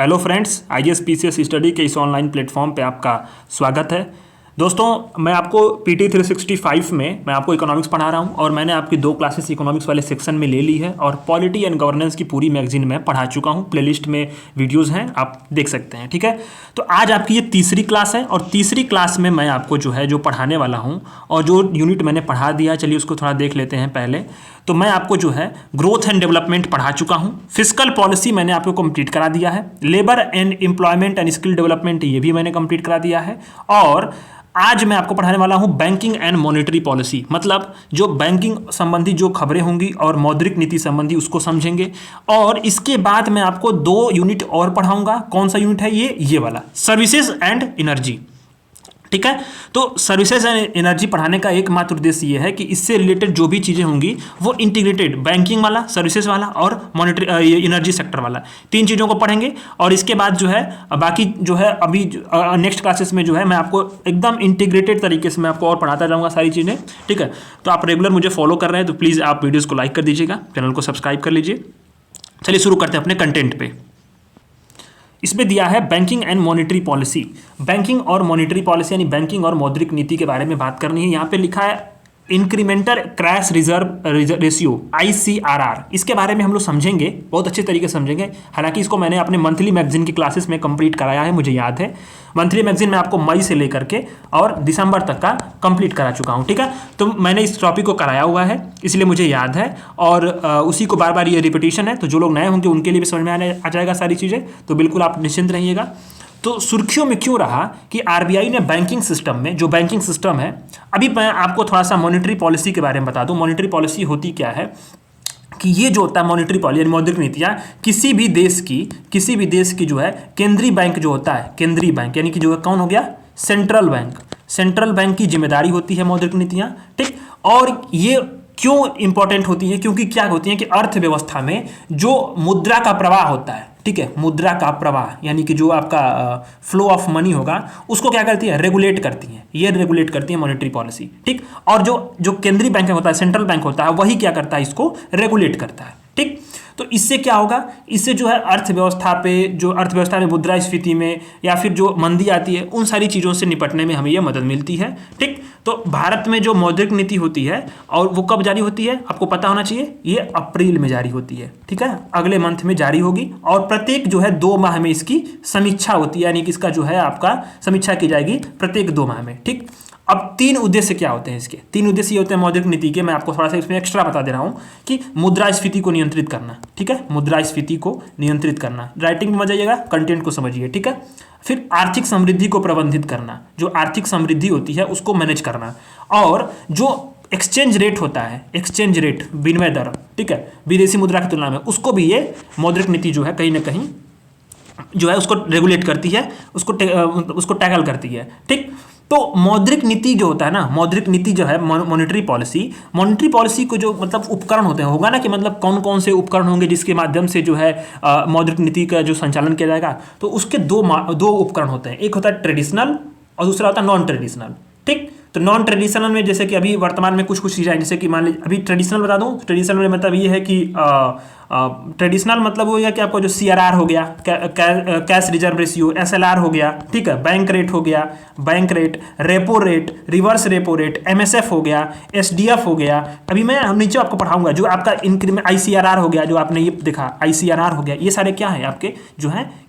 Hello friends, IAS PCS study के इस online platform पे आपका स्वागत है। दोस्तों, मैं आपको पीटी 365 में मैं आपको इकोनॉमिक्स पढ़ा रहा हूँ और मैंने आपकी 2 क्लासेस इकोनॉमिक्स वाले सेक्शन में ले ली है और पॉलिटी एंड गवर्नेंस की पूरी मैगजीन में पढ़ा चुका हूँ। प्लेलिस्ट में वीडियोस हैं, आप देख सकते हैं। ठीक है, तो आज आपकी ये तीसरी क्लास है और तीसरी क्लास में मैं आपको जो पढ़ाने वाला हूँ और जो यूनिट मैंने पढ़ा दिया, चलिए उसको थोड़ा देख लेते हैं पहले। तो मैं आपको ग्रोथ एंड डेवलपमेंट पढ़ा चुका हूँ। फिस्कल पॉलिसी मैंने आपको कंप्लीट करा दिया है। Labour and employment and skill development ये भी मैंने कंप्लीट करा दिया है। और आज मैं आपको पढ़ाने वाला हूँ बैंकिंग एंड मॉनेटरी पॉलिसी, मतलब जो बैंकिंग संबंधी जो खबरें होंगी और मौद्रिक नीति संबंधी उसको समझेंगे। और इसके बाद मैं आपको 2 यूनिट और पढ़ाऊंगा। कौन सा यूनिट है ये वाला, सर्विसेज एंड एनर्जी। ठीक है, तो सर्विसेज एंड एनर्जी पढ़ाने का एकमात्र उद्देश्य ये है कि इससे रिलेटेड जो भी चीज़ें होंगी वो इंटीग्रेटेड, बैंकिंग वाला, सर्विसेज वाला और मॉनेटरी एनर्जी सेक्टर वाला, 3 चीज़ों को पढ़ेंगे। और इसके बाद बाकी अभी नेक्स्ट क्लासेस में मैं आपको एकदम इंटीग्रेटेड तरीके से मैं आपको और पढ़ाता जाऊँगा सारी चीज़ें। ठीक है, तो आप रेगुलर मुझे फॉलो कर रहे हैं तो प्लीज़ आप वीडियोज़ को लाइक कर दीजिएगा, चैनल को सब्सक्राइब कर लीजिए। चलिए शुरू करते हैं अपने कंटेंट पे। इसमें दिया है banking and monetary policy. Banking और मॉनेटरी पॉलिसी यानी बैंकिंग और मौद्रिक नीति के बारे में बात करनी है। यहाँ पे लिखा है incremental crash reserve ratio ICRR। इसके बारे में हम लोग समझेंगे, बहुत अच्छे तरीके से समझेंगे। हालांकि इसको मैंने अपने मंथली मैगजीन की क्लासेस में कंप्लीट कराया है, मुझे याद है। मंथली मैगजीन में आपको मई से लेकर के और दिसंबर तक का कंप्लीट करा चुका हूँ। ठीक है, तो मैंने इस टॉपिक को कराया हुआ है, इसलिए मुझे याद है और उसी को बार बार ये रिपीटिशन है। तो जो लोग नए होंगे उनके लिए भी समझ में आ जाएगा सारी चीज़ें, तो बिल्कुल आप निश्चिंत रहिएगा। तो सुर्खियों में क्यों रहा कि आरबीआई ने बैंकिंग सिस्टम में, जो बैंकिंग सिस्टम है, अभी मैं आपको थोड़ा सा मॉनेटरी पॉलिसी के बारे में बता दूं। मॉनेटरी पॉलिसी होती क्या है कि ये जो होता है मॉनेटरी पॉलिसी, मौद्रिक नीतियाँ किसी भी देश की केंद्रीय बैंक जो होता है, केंद्रीय बैंक यानी कि कौन हो गया, सेंट्रल बैंक। सेंट्रल बैंक की जिम्मेदारी होती है मौद्रिक नीतियाँ। ठीक, और ये क्यों इंपॉर्टेंट होती है, क्योंकि क्या होती है कि अर्थव्यवस्था में जो मुद्रा का प्रवाह होता है, ठीक है, मुद्रा का प्रवाह यानी कि जो आपका फ्लो ऑफ मनी होगा उसको क्या करती है, रेगुलेट करती है। ये रेगुलेट करती है मॉनेटरी पॉलिसी। ठीक, और जो केंद्रीय बैंक होता है, सेंट्रल बैंक होता है, वही क्या करता है, इसको रेगुलेट करता है। ठीक, तो इससे क्या होगा, इससे अर्थव्यवस्था में मुद्रास्फीति में या फिर जो मंदी आती है उन सारी चीज़ों से निपटने में हमें यह मदद मिलती है। ठीक, तो भारत में जो मौद्रिक नीति होती है और वो कब जारी होती है आपको पता होना चाहिए, ये अप्रैल में जारी होती है। ठीक है, अगले मंथ में जारी होगी और प्रत्येक 2 माह में इसकी समीक्षा होती है, यानी कि इसका आपका समीक्षा की जाएगी प्रत्येक 2 माह में। ठीक, अब 3 उद्देश्य क्या होते हैं इसके, 3 उद्देश्य होते हैं मौद्रिक नीति के। मैं आपको थोड़ा सा इसमें एक्स्ट्रा बता दे रहा हूं कि मुद्रास्फीति को नियंत्रित करना। ठीक है, मुद्रास्फीति को नियंत्रित करना, राइटिंग में मजा आइएगा, कंटेंट को समझिए। ठीक है, फिर आर्थिक समृद्धि को प्रबंधित करना, जो आर्थिक समृद्धि होती है उसको मैनेज करना, और जो एक्सचेंज रेट होता है, एक्सचेंज रेट, विनिमय दर, ठीक है, विदेशी मुद्रा की तुलना में, उसको भी ये मौद्रिक नीति कहीं ना कहीं उसको रेगुलेट करती है, उसको टैकल करती है। ठीक, तो मौद्रिक नीति जो होता है ना, मौद्रिक नीति मॉनेटरी पॉलिसी को मतलब उपकरण होते हैं, होगा ना कि मतलब कौन कौन से उपकरण होंगे जिसके माध्यम से मौद्रिक नीति का संचालन किया जाएगा। तो उसके 2 उपकरण होते हैं, एक होता है ट्रेडिशनल और दूसरा होता है नॉन ट्रेडिशनल। ठीक, तो नॉन ट्रेडिशनल में जैसे कि अभी वर्तमान में कुछ चीज़ें, जैसे कि मान लीजिए अभी ट्रेडिशनल बता दूं, ट्रेडिशनल में मतलब ये है कि ट्रेडिशनल मतलब वो है कि आपको जो CRR हो गया, कैश रिजर्व रेशियो, SLR हो गया, ठीक है, बैंक रेट हो गया, bank rate, repo rate, reverse repo rate, MSF हो गया, SDF हो गया। अभी मैं नीचे आपको पढ़ाऊंगा जो आपका इंक्रीमेंट ICRR हो गया, जो आपने ये देखा ICRR हो गया। ये सारे क्या है आपके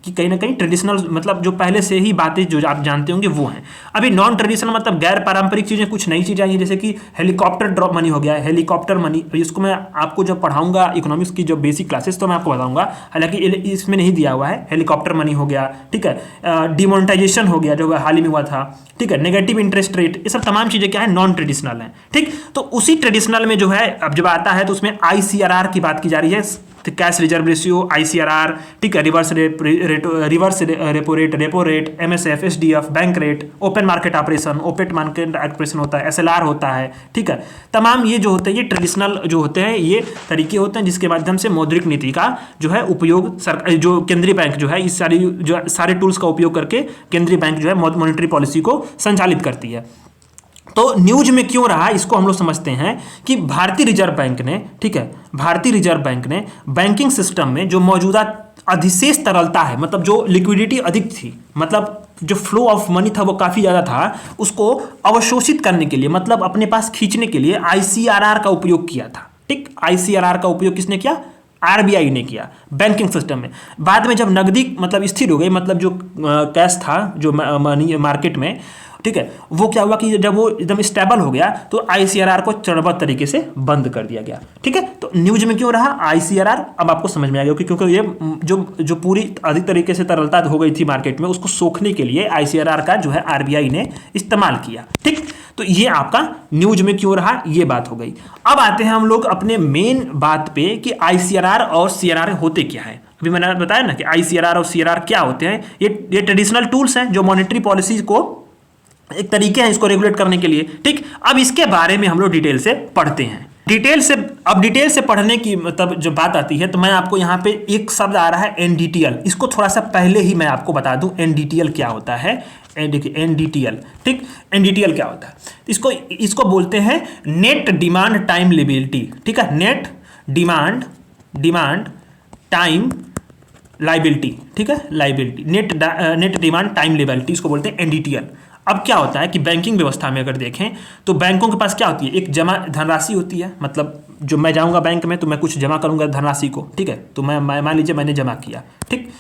कि कहीं ना कहीं ट्रेडिशनल, मतलब जो पहले से ही बातें जो आप जानते होंगे वो हैं। अभी नॉन ट्रेडिशनल मतलब गैर पारंपरिक चीज़ें, कुछ नई चीज़ें आई, जैसे कि हेलीकॉप्टर ड्रॉप मनी हो गया, हेलीकॉप्टर मनी। इसको मैं आपको जब पढ़ाऊंगा इकोनॉमिक्स की जो बेसिक क्लासेस, तो मैं आपको बताऊंगा, हालांकि इसमें नहीं दिया हुआ है। हेलीकॉप्टर मनी हो गया, ठीक है, डिमोनेटाइजेशन हो गया जो हाल ही में हुआ था, ठीक है, नेगेटिव इंटरेस्ट रेट, ये सब तमाम चीज़ें क्या है, नॉन ट्रेडिशनल है। ठीक, तो उसी ट्रेडिशनल में अब जब आता है तो उसमें ICRR की बात की जा रही है, कैश रिजर्व रेशियो, ICRR, ठीक है, reverse repo rate, MSF, SDF, bank rate, open market operation होता है, SLR होता है। ठीक है, तमाम ये जो होते हैं, ये ट्रेडिशनल जो होते हैं, ये तरीके होते हैं जिसके माध्यम से मौद्रिक नीति का उपयोग जो केंद्रीय बैंक इस सारे टूल्स का उपयोग करके केंद्रीय बैंक मॉनेटरी पॉलिसी को संचालित करती है। तो न्यूज में क्यों रहा इसको हम लोग समझते हैं कि भारतीय रिजर्व बैंक ने, ठीक है, भारतीय रिजर्व बैंक ने बैंकिंग सिस्टम में जो मौजूदा अधिशेष तरलता है, मतलब जो लिक्विडिटी अधिक थी, मतलब जो फ्लो ऑफ मनी था वो काफ़ी ज़्यादा था, उसको अवशोषित करने के लिए, मतलब अपने पास खींचने के लिए आईसीआरआर का उपयोग किया था। ठीक, आईसीआरआर का उपयोग किसने किया? आरबीआई ने किया बैंकिंग सिस्टम में। बाद में जब नकदी मतलब स्थिर हो गई, मतलब जो कैश था जो मनी मार्केट में, ठीक है, वो क्या हुआ कि जब वो एकदम स्टेबल हो गया तो आईसीआरआर को चरणबद्ध तरीके से बंद कर दिया गया। ठीक है, तो न्यूज में क्यों रहा आईसीआरआर, अब आपको समझ में आ गया क्योंकि ये जो पूरी अधिक तरीके से तरलता हो गई थी मार्केट में, उसको सोखने के लिए आईसीआरआर का जो है आरबीआई ने इस्तेमाल किया। ठीक, तो ये आपका न्यूज में क्यों रहा, ये बात हो गई। अब आते हैं हम लोग अपने मेन बात पे कि आईसीआरआर और सीआरआर होते क्या है। अभी मैंने बताया ना कि आईसीआरआर और सीआरआर क्या होते हैं। ये ट्रेडिशनल टूल्स हैं जो मॉनेटरी पॉलिसी को एक तरीके हैं इसको रेगुलेट करने के लिए। ठीक, अब इसके बारे में हम लोग डिटेल से पढ़ते हैं। डिटेल से पढ़ने की मतलब जब बात आती है तो मैं आपको यहाँ पे एक शब्द आ रहा है एनडीटीएल, इसको थोड़ा सा पहले ही मैं आपको बता दूं एनडीटीएल क्या होता है। देखिए एनडीटीएल, ठीक, एनडीटीएल क्या होता है, इसको बोलते हैं नेट डिमांड टाइम लायबिलिटी। ठीक है, नेट डिमांड टाइम लायबिलिटी, ठीक है, liability, net demand time liability, इसको बोलते हैं एनडीटीएल। अब क्या होता है कि बैंकिंग व्यवस्था में अगर देखें तो बैंकों के पास क्या होती है, एक जमा धनराशि होती है, मतलब जो मैं जाऊंगा बैंक में तो मैं कुछ जमा करूंगा धनराशि को, ठीक है, तो मैं मान लीजिए मैंने जमा किया। ठीक,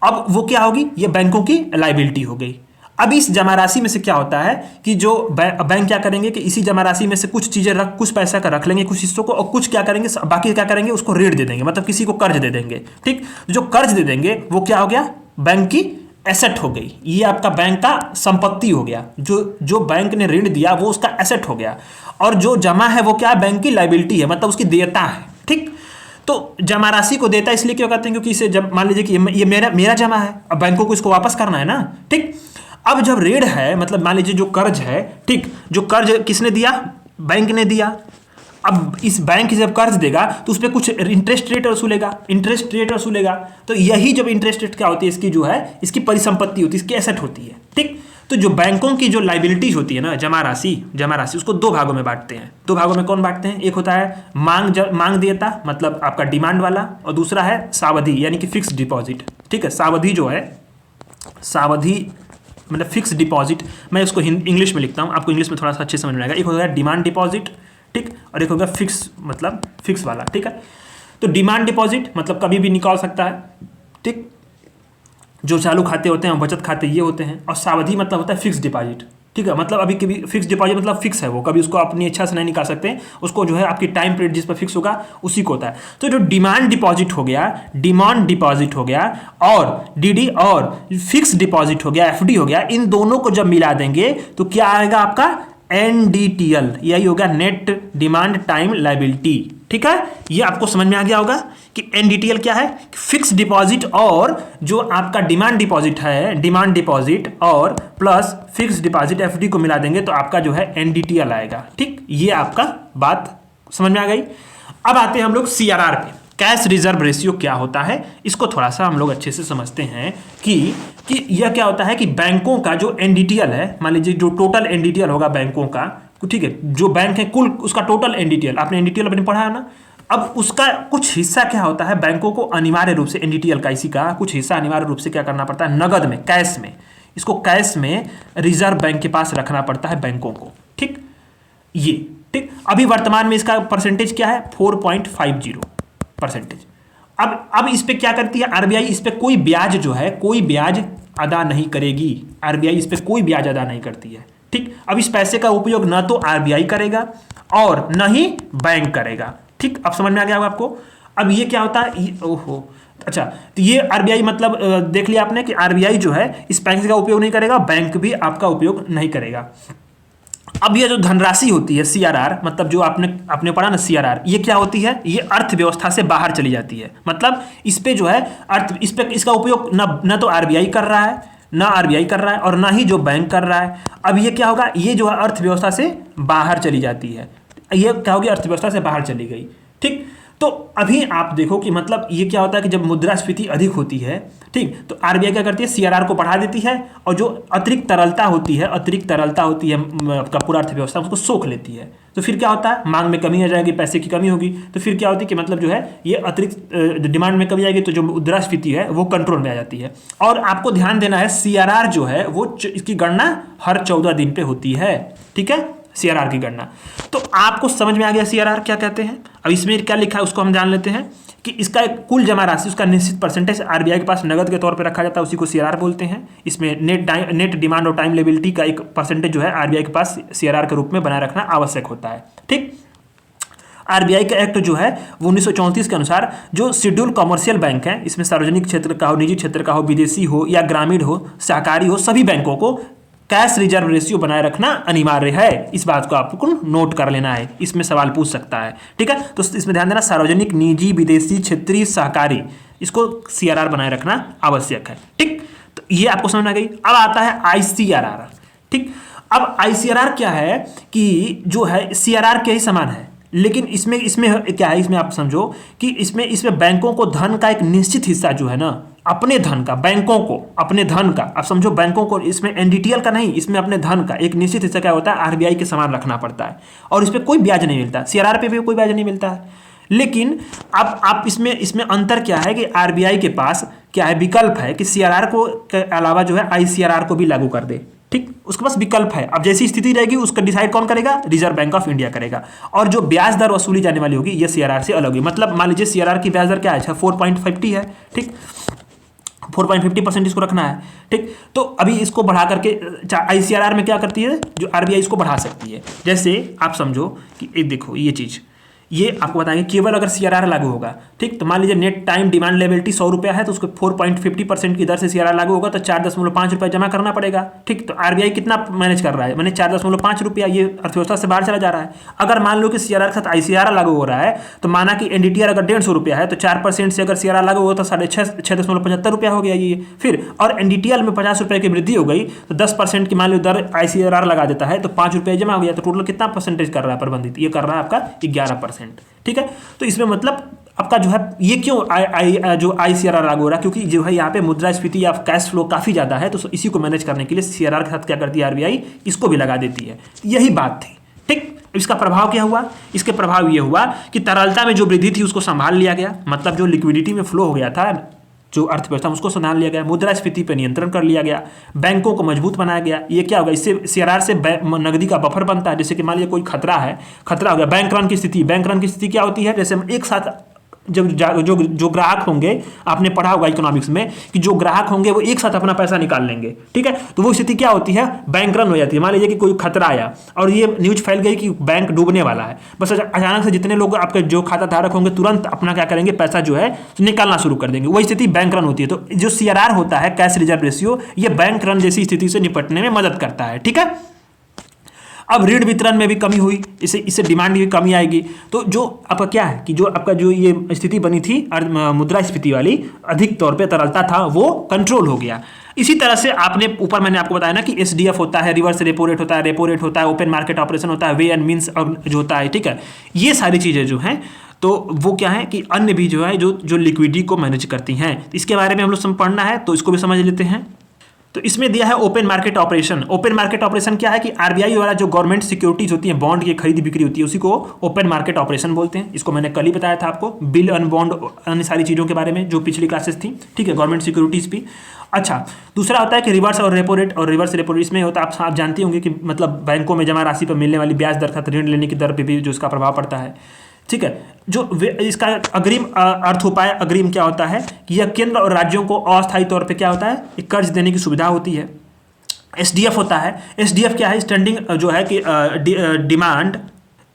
अब वो क्या होगी, ये बैंकों की लायबिलिटी हो गई। अब इस जमा राशि में से क्या होता है कि जो बैंक क्या करेंगे कि इसी जमा राशि में से कुछ चीजें कुछ पैसा का रख लेंगे, कुछ हिस्सों को, और कुछ क्या करेंगे, बाकी क्या करेंगे, उसको ऋण दे देंगे, मतलब किसी को कर्ज दे देंगे। ठीक, जो कर्ज दे देंगे वो क्या हो गया, बैंक की एसेट हो गई, ये आपका बैंक का संपत्ति हो गया। जो बैंक ने ऋण दिया वो उसका एसेट हो गया, और जो जमा है वो क्या है, बैंक की लायबिलिटी है, मतलब उसकी देयता है। ठीक, तो जमा राशि को देता इसलिए क्यों कहते हैं, क्योंकि इसे जब मान लीजिए कि ये मेरा जमा है, अब बैंकों को इसको वापस करना है ना। ठीक, अब जब ऋण है, मतलब मान लीजिए जो कर्ज है, ठीक, जो कर्ज किसने दिया, बैंक ने दिया। अब इस बैंक जब कर्ज देगा तो उस पर कुछ इंटरेस्ट रेट वसूलेगा, तो यही जब इंटरेस्ट रेट क्या होती है, इसकी जो है इसकी परिसंपत्ति होती है, इसकी एसेट होती है। ठीक, तो जो बैंकों की जो लायबिलिटीज होती है ना, जमा राशि उसको दो भागों में बांटते हैं। दो भागों में कौन बांटते हैं, एक होता है मांग देयता, मतलब आपका डिमांड वाला, और दूसरा है सावधि यानी कि फिक्स डिपॉजिट। ठीक है, सावधि जो है, सावधि मतलब फिक्स डिपॉजिट, मैं उसको इंग्लिश में लिखता हूँ, आपको इंग्लिश में थोड़ा सा अच्छे समझ में आएगा। एक होता है डिमांड डिपॉजिट, ठीक, और एक होगा फिक्स, मतलब फिक्स वाला। ठीक है, तो डिमांड डिपॉजिट मतलब कभी भी निकाल सकता है, ठीक, जो चालू खाते होते हैं, बचत खाते ये होते हैं, और सावधि मतलब होता है फिक्स डिपॉजिट। ठीक है, मतलब अभी कभी फिक्स डिपॉजिट मतलब फिक्स है, वो कभी उसको अपनी इच्छा से नहीं निकाल सकते, उसको जो है आपकी टाइम पीरियड जिस पर फिक्स होगा उसी को होता है। तो जो डिमांड डिपॉजिट हो गया और डीडी और फिक्स डिपॉजिट हो गया, एफडी हो गया, इन दोनों को जब मिला देंगे तो क्या आएगा आपका एनडीटीएल, यही होगा नेट डिमांड टाइम लायबिलिटी। ठीक है, ये आपको समझ में आ गया होगा कि एनडीटीएल क्या है, फिक्स डिपॉजिट और जो आपका डिमांड डिपॉजिट और प्लस फिक्स डिपॉजिट एफडी को मिला देंगे तो आपका जो है एनडीटीएल आएगा। ठीक, ये आपका बात समझ में आ गई। अब आते हैं हम लोग सीआरआर पे, कैश रिजर्व रेशियो क्या होता है, इसको थोड़ा सा हम लोग अच्छे से समझते हैं कि यह क्या होता है कि बैंकों का जो एनडीटीएल है, मान लीजिए जो टोटल एनडीटीएल होगा बैंकों का, ठीक है, जो बैंक है कुल उसका टोटल एनडीटीएल, आपने एनडीटीएल अपने पढ़ा है ना। अब उसका कुछ हिस्सा क्या होता है, बैंकों को अनिवार्य रूप से एनडीटीएल का इसी का कुछ हिस्सा अनिवार्य रूप से क्या करना पड़ता है, नगद में, कैश में, इसको कैश में रिजर्व बैंक के पास रखना पड़ता है बैंकों को। ठीक, ये ठीक, अभी वर्तमान में इसका परसेंटेज क्या है, 4.50%। अब इस पे क्या करती है आरबीआई, इस पे कोई ब्याज जो है, कोई ब्याज अदा नहीं करेगी आरबीआई, इस पे कोई ब्याज अदा नहीं करती है। ठीक, अब इस पैसे का उपयोग न तो आरबीआई करेगा और न ही बैंक करेगा। ठीक, अब समझ में आ गया होगा आपको। अब ये क्या होता है, ओहो, अच्छा, तो ये आरबीआई मतलब देख लिया आपने कि आरबीआई जो है इस पैसे का उपयोग नहीं करेगा, बैंक भी आपका उपयोग नहीं करेगा। अब ये जो धनराशि होती है सीआरआर, मतलब जो आपने पढ़ा ना सीआरआर, ये क्या होती है, ये अर्थव्यवस्था से बाहर चली जाती है, मतलब इस पे जो है इसका उपयोग न तो आरबीआई कर रहा है और ना ही जो बैंक कर रहा है। अब ये क्या होगा, ये जो है अर्थव्यवस्था से बाहर चली जाती है, ये क्या होगी, अर्थव्यवस्था से बाहर चली गई। ठीक, तो अभी आप देखो कि मतलब ये क्या होता है कि जब मुद्रास्फीति अधिक होती है, ठीक, तो आरबीआई क्या करती है, सीआरआर को बढ़ा देती है और जो अतिरिक्त तरलता होती है आपका पूरा अर्थव्यवस्था उसको सोख लेती है। तो फिर क्या होता है, मांग में कमी आ जाएगी, पैसे की कमी होगी, तो फिर क्या होती है कि मतलब जो है ये अतिरिक्त डिमांड में कमी आएगी, तो जो मुद्रास्फीति है वो कंट्रोल में आ जाती है। और आपको ध्यान देना है, सीआरआर जो है वो इसकी गणना हर 14 दिन पे होती है, ठीक है, सीआरआर की गणना। तो आपको समझ में आ गया सीआरआर क्या कहते हैं। अब इसमें क्या लिखा है उसको हम जान लेते हैं कि इसका एक कुल जमा राशि, उसका निश्चित परसेंटेज आरबीआई के पास नगद के तौर पे रखा जाता है, उसी को सीआरआर बोलते हैं। इसमें नेट डिमांड और टाइम लेबिलिटी का एक परसेंटेज जो है आरबीआई के पास सीआरआर के रूप में बनाए रखना आवश्यक होता है, ठीक। आरबीआई का एक्ट जो है वो 1934 के अनुसार जो शेड्यूल कमर्शियल बैंक है, इसमें सार्वजनिक क्षेत्र का हो, निजी क्षेत्र का हो, विदेशी हो या ग्रामीण हो, सहकारी हो, सभी बैंकों को कैश रिजर्व रेशियो बनाए रखना अनिवार्य है। इस बात को आपको नोट कर लेना है, इसमें सवाल पूछ सकता है, ठीक है। तो इसमें ध्यान देना, सार्वजनिक, निजी, विदेशी, क्षेत्रीय, सहकारी, इसको सीआरआर बनाए रखना आवश्यक है, ठीक। तो ये आपको समझ में आ गई। अब आता है आईसीआरआर, ठीक। अब आईसीआरआर क्या है कि जो है सीआरआर के ही समान है, लेकिन इसमें क्या है, इसमें आप समझो कि इसमें बैंकों को धन का एक निश्चित हिस्सा जो है ना, अपने धन का, बैंकों को अपने धन का, आप समझो बैंकों को, इसमें एनडीटीएल का नहीं, इसमें अपने धन का एक निश्चित हिस्सा क्या होता है, आरबीआई के समान रखना पड़ता है, और इस पर कोई ब्याज नहीं मिलता, सीआरआर पे भी कोई ब्याज नहीं मिलता है। लेकिन अब आप इसमें अंतर क्या है कि आरबीआई के पास क्या है, विकल्प है कि सीआरआर को के अलावा जो है आईसीआरआर को भी लागू कर दे, ठीक, उसके पास विकल्प है। अब जैसी स्थिति रहेगी उसका डिसाइड कौन करेगा, रिजर्व बैंक ऑफ इंडिया करेगा। और जो ब्याज दर वसूली जाने वाली होगी ये सीआरआर से अलग होगी। मतलब मान लीजिए सीआरआर की ब्याज दर क्या है, 4.50 है, ठीक, 4.50% इसको रखना है, ठीक। तो अभी इसको बढ़ा करके आईसीआरआर में क्या करती है, जो आरबीआई इसको बढ़ा सकती है। जैसे आप समझो कि एक देखो ये चीज, ये आपको बताएंगे केवल अगर सीआरआर लागू होगा, ठीक। तो मान लीजिए नेट टाइम डिमांड लेबिलिटी 100 रुपया है, तो उसको 4.50% की दर से सीआरआर लागू होगा, तो 4.5 रुपये जमा करना पड़ेगा, ठीक। तो आरबीआई कितना मैनेज कर रहा है, मैंने 4.5 रुपया, ये अर्थव्यवस्था से बाहर चला जा रहा है। अगर मान लो कि सीआरआर के साथ आईसीआरआर लागू हो रहा है, तो माना कि एनडीटीआर अगर 150 रुपया है, तो 4% से अगर सीआरआर लागू होगा तो 6.75 रुपया हो गया ये। फिर और एनडीटीएल में 50 रुपये की वृद्धि हो गई, तो 10% की मान लो दर आईसीआरआर लगा देता है, तो 5 रुपये जमा हो गया। तो टोटल कितना परसेंटेज कर रहा है प्रबंधित, ये कर रहा है आपका 11%, ठीक है। तो इसमें मतलब आपका जो है ये क्यों जो आईसीआरआर लागू हो रहा है, क्योंकि जो है यहाँ पे मुद्रास्फीति या कैश फ्लो काफी ज्यादा है, तो इसी को मैनेज करने के लिए सीआरआर के साथ क्या करती है आरबीआई, इसको भी लगा देती है। यही बात थी, ठीक। इसका प्रभाव क्या हुआ, इसके प्रभाव ये हुआ कि तरलता में जो वृद्धि थी उसको संभाल लिया गया, मतलब जो लिक्विडिटी में फ्लो हो गया था, जो अर्थव्यवस्था उसको संभाल लिया गया, मुद्रास्फीति पर नियंत्रण कर लिया गया, बैंकों को मजबूत बनाया गया। ये क्या होगा, इससे सीआरआर से नगदी का बफर बनता है। जैसे कि मान लीजिए कोई खतरा हो गया, बैंक रन की स्थिति क्या होती है, जैसे हम एक साथ जब जो ग्राहक होंगे, आपने पढ़ा होगा इकोनॉमिक्स में कि जो ग्राहक होंगे वो एक साथ अपना पैसा निकाल लेंगे, ठीक है। तो वो स्थिति क्या होती है, बैंक रन हो जाती है। मान लीजिए कि कोई खतरा आया और ये न्यूज फैल गई कि बैंक डूबने वाला है, बस अचानक से जितने लोग आपके जो खाता धारक होंगे तुरंत अपना क्या करेंगे, पैसा जो है निकालना शुरू कर देंगे। वही स्थिति बैंक रन होती है। तो जो सीआरआर होता है, कैश रिजर्व रेशियो, ये बैंक रन जैसी स्थिति से निपटने में मदद करता है, ठीक है। अब ऋण वितरण में भी कमी हुई, इससे डिमांड में भी कमी आएगी। तो जो आपका क्या है कि जो आपका जो ये स्थिति बनी थी मुद्रास्फीति वाली, अधिक तौर पे तरलता था, वो कंट्रोल हो गया। इसी तरह से आपने ऊपर मैंने आपको बताया ना कि एसडीएफ होता है, रिवर्स रेपो रेट होता है, ओपन मार्केट ऑपरेशन होता है, वे एंड मीन्स जो होता है, ठीक है। ये सारी चीजें जो हैं तो वो क्या है कि अन्य भी जो है जो लिक्विडिटी को मैनेज करती हैं। इसके बारे में हम लोग पढ़ना है, तो इसको भी समझ लेते हैं। तो इसमें दिया है open market operation. Open market operation क्या है कि आरबीआई द्वारा जो गवर्नमेंट सिक्योरिटीज होती है, बॉन्ड की खरीदी बिक्री होती है, उसी को ओपन मार्केट ऑपरेशन बोलते हैं। इसको मैंने कल ही बताया था आपको, बिल अन बॉन्ड, अन्य सारी चीज़ों के बारे में जो पिछली क्लासेस थी, ठीक है, गवर्नमेंट सिक्योरिटीज भी। अच्छा, दूसरा होता है कि रिवर्स और रेपो रेट। और रिवर्स रेपो रेट में होता है, आप जानते होंगे कि मतलब बैंकों में जमा राशि पर मिलने वाली ब्याज दर तथा ऋण लेने की दर पर भी जो इसका प्रभाव पड़ता है, ठीक है। जो इसका अग्रिम अर्थ उपाय, अग्रिम क्या होता है कि यह केंद्र और राज्यों को अस्थायी तौर पे क्या होता है, एक कर्ज देने की सुविधा होती है। एसडीएफ होता है। एसडीएफ क्या है, स्टैंडिंग जो है कि डिमांड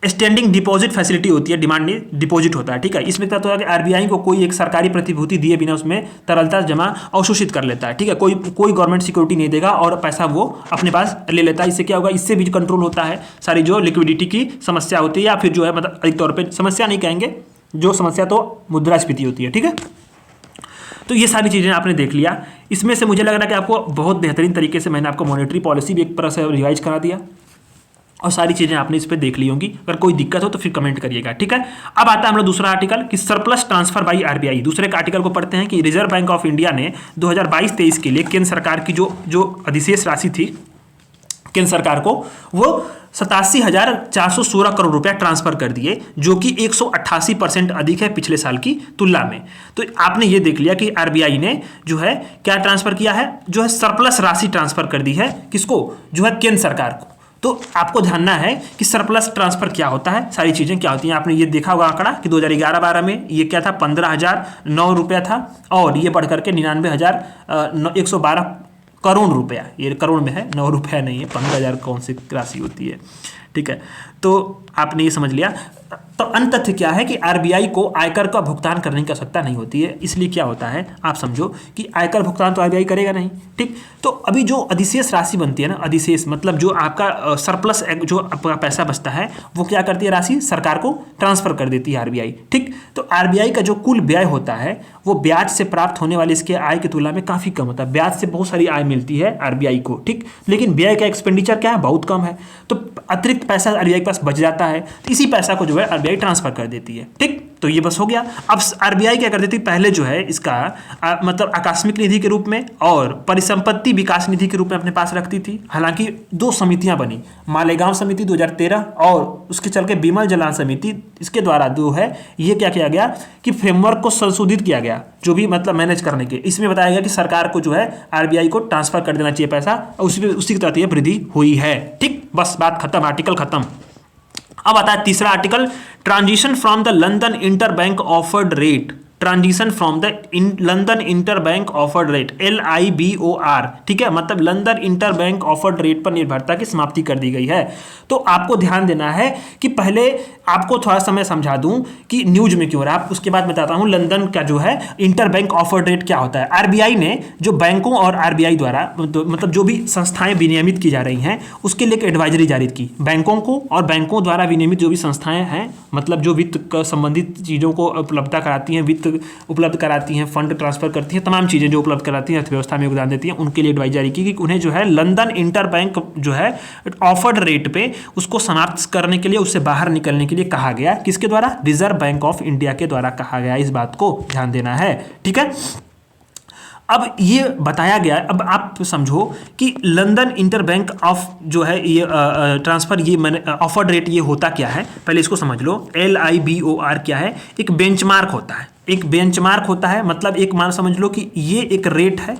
स्टैंडिंग डिपॉजिट फैसिलिटी होती है, डिमांड डिपॉजिट होता है, ठीक है। इसमें क्या होता है कि आरबीआई को कोई एक सरकारी प्रतिभूति दिए बिना उसमें तरलता जमा अवशोषित कर लेता है, ठीक है। कोई गवर्नमेंट सिक्योरिटी नहीं देगा और पैसा वो अपने पास ले लेता है। इससे क्या होगा, इससे भी कंट्रोल होता है सारी जो लिक्विडिटी की समस्या होती है, या फिर जो है मतलब अधिक तौर पर समस्या नहीं कहेंगे, जो समस्या तो मुद्रास्फीति होती है, ठीक है। तो ये सारी चीज़ें आपने देख लिया। इसमें से मुझे लग रहा है कि आपको बहुत बेहतरीन तरीके से मैंने आपको मॉनेटरी पॉलिसी भी एक तरह से रिवाइज करा दिया। और सारी चीजें आपने इस पे देख ली होंगी। अगर कोई दिक्कत हो तो फिर कमेंट करिएगा, ठीक है। अब आता है हम लोग दूसरा आर्टिकल कि सरप्लस ट्रांसफर बाई आरबीआई। दूसरे का आर्टिकल को पढ़ते हैं कि रिजर्व बैंक ऑफ इंडिया ने 2022-23 के लिए केंद्र सरकार की जो अधिशेष राशि थी केंद्र सरकार को, वो 87,416 करोड़ रुपया ट्रांसफर कर दिए, जो कि 188% अधिक है पिछले साल की तुलना में। तो आपने ये देख लिया कि आरबीआई ने जो है क्या ट्रांसफर किया है, जो है सरप्लस राशि ट्रांसफर कर दी है, किसको, जो है केंद्र सरकार को। तो आपको जानना है कि सरप्लस ट्रांसफर क्या होता है, सारी चीजें क्या होती हैं। आपने ये देखा होगा आंकड़ा कि 2011-12 में ये क्या था, 15,009 रुपया था, और ये बढ़ करके 99,112 करोड़ रुपया, ये करोड़ में है, 9 रुपया नहीं है, 15,000 कौन सी राशि होती है, ठीक है। तो आपने ये समझ लिया। तो अंत तथ्य क्या है कि आरबीआई को आयकर का भुगतान करने की आवश्यकता नहीं होती है। इसलिए क्या होता है, आप समझो कि आयकर भुगतान तो आरबीआई करेगा नहीं, ठीक। तो अभी जो अधिशेष राशि बनती है ना, अधिशेष मतलब जो आपका सरप्लस जो आपका पैसा बचता है, वो क्या करती है, राशि सरकार को ट्रांसफर कर देती है आरबीआई, ठीक। तो आरबीआई का जो कुल व्यय होता है वो ब्याज से प्राप्त होने वाली इसके आय की तुलना में काफी कम होता है। ब्याज से बहुत सारी आय मिलती है आरबीआई को, ठीक, लेकिन व्यय का एक्सपेंडिचर क्या है, बहुत कम है। तो अतिरिक्त पैसा आरबीआई के पास बच जाता है, तो इसी पैसा को जो है आरबीआई ट्रांसफर कर देती है, ठीक। तो ये बस हो गया। अब आरबीआई क्या कर देती, पहले जो है इसका मतलब आकस्मिक निधि के रूप में और परिसंपत्ति विकास निधि के रूप में अपने पास रखती थी। हालांकि दो समितियां बनी, मालेगांव समिति 2013 और उसके चल के बिमल जलान समिति, इसके द्वारा जो है ये क्या किया गया कि फ्रेमवर्क को संशोधित किया गया, जो भी मतलब मैनेज करने के। इसमें बताया गया कि सरकार को जो है आरबीआई को ट्रांसफर कर देना चाहिए पैसा, और उसी के तहत यह वृद्धि हुई है, ठीक। बस बात खत्म, आर्टिकल खत्म। अब आता है तीसरा article, transition from the London interbank offered rate. Transition from the London interbank offered rate, LIBOR, ठीक है, मतलब लंदन इंटरबैंक ऑफर्ड रेट पर निर्भरता की समाप्ति कर दी गई है। तो आपको ध्यान देना है कि पहले आपको थोड़ा समय समझा दूं कि न्यूज में क्यों रहा, उसके बाद बताता हूं लंदन का जो है इंटरबैंक ऑफर्ड रेट क्या होता है। आरबीआई ने जो बैंकों और आरबीआई द्वारा मतलब जो भी संस्थाएं विनियमित की जा रही हैं उसके लिए एक एडवाइजरी जारी की बैंकों को, और बैंकों द्वारा विनियमित जो भी संस्थाएं हैं, मतलब जो वित्त संबंधित चीज़ों को उपलब्धता कराती हैं, वित्त उपलब्ध कराती हैं, फंड ट्रांसफर करती हैं, तमाम चीज़ें जो उपलब्ध कराती हैं, अर्थव्यवस्था में योगदान देती हैं, उनके लिए एडवाइस जारी की कि उन्हें जो है लंदन इंटरबैंक जो है ऑफर्ड रेट पे उसको समाप्त करने के लिए, उससे बाहर निकलने के लिए कहा गया। किसके द्वारा, रिजर्व बैंक ऑफ इंडिया के द्वारा कहा गया। इस बात को ध्यान देना है, ठीक है। अब ये बताया गया, अब आप समझो कि लंदन इंटरबैंक ऑफ जो है ये ट्रांसफर, ये मैंने ऑफर्ड रेट ये होता क्या है, पहले इसको समझ लो। LIBOR क्या है, एक बेंचमार्क होता है, एक बेंचमार्क होता है, मतलब एक मान समझ लो कि ये एक रेट है,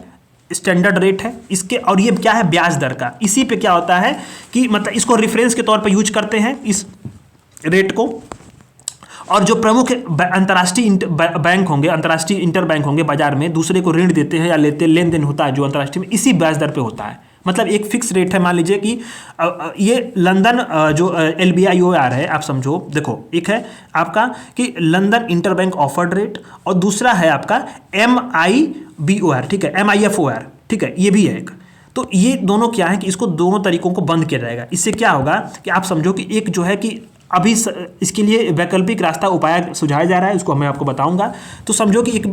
स्टैंडर्ड रेट है इसके, और ये क्या है, ब्याज दर का। इसी पे क्या होता है कि मतलब इसको रेफरेंस के तौर पे यूज करते हैं इस रेट को, और जो प्रमुख अंतर्राष्ट्रीय बैंक होंगे, अंतर्राष्ट्रीय इंटरबैंक होंगे बाजार में, दूसरे को ऋण देते हैं या लेते, लेन देन होता है जो अंतर्राष्ट्रीय में, इसी ब्याज दर पे होता है। मतलब एक फिक्स रेट है। मान लीजिए कि ये लंदन जो LBIOR है, आप समझो, देखो एक है आपका कि लंदन इंटरबैंक ऑफर्ड रेट, और दूसरा है आपका MIBOR, ठीक है, MIFOR, ठीक है, ये भी है एक। तो ये दोनों क्या है कि इसको दोनों तरीकों को बंद किया जाएगा। इससे क्या होगा कि आप समझो कि एक जो है कि अभी इसके लिए वैकल्पिक रास्ता उपाय सुझाया जा रहा है, उसको मैं आपको बताऊंगा। तो समझो कि एक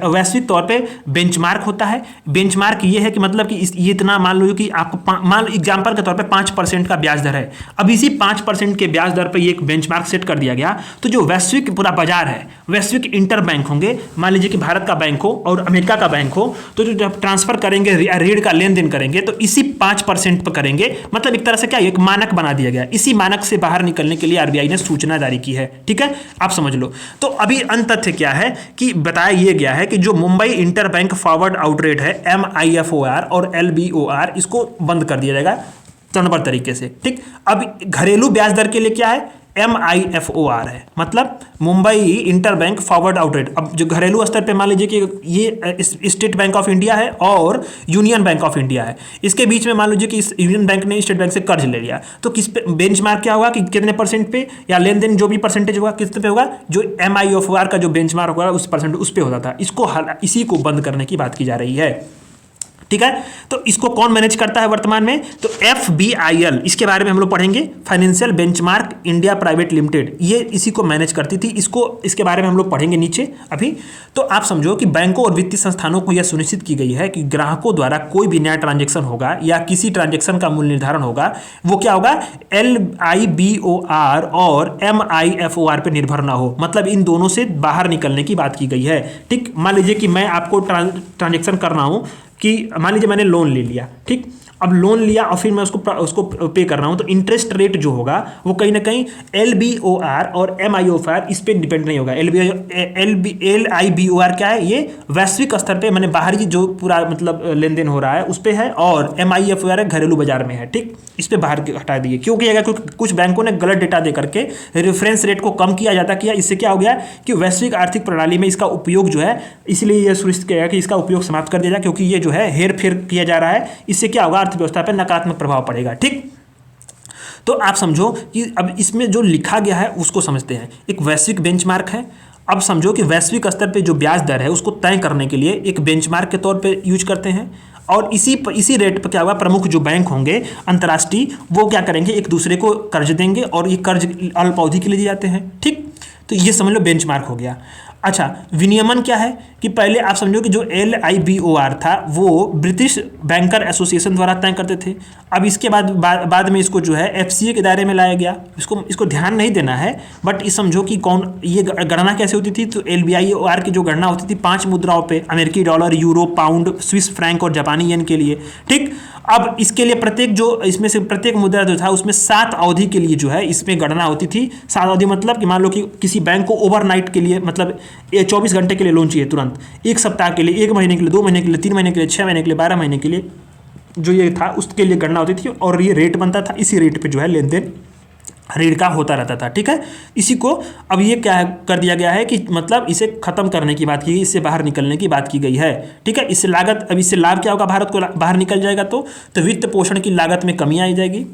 वैश्विक तौर पे बेंचमार्क होता है। बेंचमार्क ये है कि मतलब कि ये इतना मान लो कि आपको मान लो एग्जाम्पल के तौर पे 5% का ब्याज दर है। अब इसी 5% के ब्याज दर पे ये एक बेंचमार्क सेट कर दिया गया। तो जो वैश्विक पूरा बाजार है, वैश्विक इंटरबैंक होंगे, मान लीजिए कि भारत का बैंक हो और अमेरिका का बैंक हो, तो जो जब ट्रांसफर करेंगे, ऋण का लेन देन करेंगे, तो इसी 5% पर करेंगे। मतलब एक तरह से क्या, एक मानक बना दिया गया। इसी मानक से बाहर निकलने के लिए आरबीआई ने सूचना जारी की है, ठीक है, आप समझ लो। तो अभी अंत तथ्य क्या है कि बताया यह गया है कि जो Mumbai interbank forward out rate है MIFOR और LBOR, इसको बंद कर दिया जाएगा चरणबद्ध तरीके से, ठीक। अब घरेलू ब्याज दर के लिए क्या है, MIFOR है, मतलब Mumbai interbank forward out rate. अब जो घरेलू स्तर पे मान लीजिए कि ये स्टेट बैंक ऑफ इंडिया है और यूनियन बैंक ऑफ इंडिया है, इसके बीच में मान लीजिए कि इस यूनियन बैंक ने स्टेट बैंक से कर्ज ले लिया, तो किस पे बेंचमार्क क्या होगा कि कितने परसेंट पे, या लेन देन जो भी परसेंटेज होगा किस पे होगा, जो MIFOR का जो बेंचमार्क होगा उस परसेंट उस पे होता था। इसको इसी को बंद करने की बात की जा रही है, ठीक है। तो इसको कौन मैनेज करता है वर्तमान में? तो FBIL, इसके बारे में हम लोग पढ़ेंगे, financial benchmark India private limited, ये इसी को मैनेज करती थी। इसके बारे में हम लोग पढ़ेंगे नीचे अभी। तो आप समझो कि बैंकों और वित्तीय संस्थानों को यह सुनिश्चित की गई है कि ग्राहकों द्वारा कोई भी नया ट्रांजेक्शन होगा या किसी ट्रांजेक्शन का मूल्य निर्धारण होगा, वो क्या होगा, LIBOR और MIFOR पर निर्भर ना हो। मतलब इन दोनों से बाहर निकलने की बात की गई है। ठीक, मान लीजिए कि मैं आपको ट्रांजेक्शन करना हूं कि मान लीजिए मैंने लोन ले लिया, ठीक, अब लोन लिया और फिर मैं उसको पे कर रहा हूं, तो इंटरेस्ट रेट जो होगा वो कहीं ना कहीं LBOR और MIFOR इस पे डिपेंड नहीं होगा। LIBOR क्या है, ये वैश्विक स्तर पे, मैंने बाहरी जो पूरा मतलब लेन देन हो रहा है उस पे है, और MIFOR घरेलू बाजार में है। ठीक, इस पे बाहर हटा दिए, क्योंकि अगर कुछ बैंकों ने गलत डेटा दे करके रेफरेंस रेट को कम किया जाता किया, इससे क्या हो गया कि वैश्विक आर्थिक प्रणाली में इसका उपयोग जो है, इसलिए यह सुनिश्चित किया गया कि इसका उपयोग समाप्त कर दिया जाए, क्योंकि ये जो है हेर फेर किया जा रहा है। इससे क्या होगा, अर्थव्यवस्था पर नकारात्मक प्रभाव पड़ेगा। ठीक, तो आप समझो कि अब इसमें जो लिखा गया है उसको समझते हैं। एक वैश्विक बेंचमार्क है। अब समझो कि वैश्विक स्तर पे जो ब्याज दर है उसको तय करने के लिए एक बेंचमार्क के तौर पे यूज करते हैं, और इसी रेट पर क्या होगा, प्रमुख जो बैंक होंगे अंतर्राष्ट्रीय, वो क्या करेंगे, एक दूसरे को कर्ज देंगे, और ये कर्ज अल्प अवधि के लिए दिए जाते हैं। ठीक, तो ये समझ लो बेंचमार्क हो गया। अच्छा, विनियमन क्या है कि पहले आप समझो कि जो LIBOR था वो ब्रिटिश बैंकर एसोसिएशन द्वारा तय करते थे। अब इसके बाद में इसको जो है FCA के दायरे में लाया गया। इसको ध्यान नहीं देना है, बट इस समझो कि कौन ये गणना कैसे होती थी। तो LBIOR की जो गणना होती थी 5 मुद्राओं पे, अमेरिकी dollar, euro, pound, Swiss franc और जापानी येन के लिए। ठीक, अब इसके लिए इसमें से प्रत्येक मुद्रा जो था उसमें 7 अवधि के लिए जो है इसमें गणना होती थी। 7 अवधि मतलब कि मान लो कि किसी बैंक को ओवरनाइट के लिए, मतलब 24 घंटे के लिए लोन चाहिए तुरंत, 1 सप्ताह के लिए, 1 महीने के लिए, 2 महीने के लिए, 3 महीने के लिए, 6 महीने के लिए, 12 महीने के लिए, जो ये था उसके लिए गणना होती थी, और ये रेट बनता था। इसी रेट पे जो है लेन देन ऋण का होता रहता था। ठीक है, इसी को अब ये क्या कर दिया गया है कि मतलब इसे खत्म करने की बात की गई, इससे बाहर निकलने की बात की गई है। ठीक है, इससे लागत, अब इससे लाभ क्या होगा, भारत को बाहर निकल जाएगा तो वित्त पोषण की लागत में कमी आई जाएगी,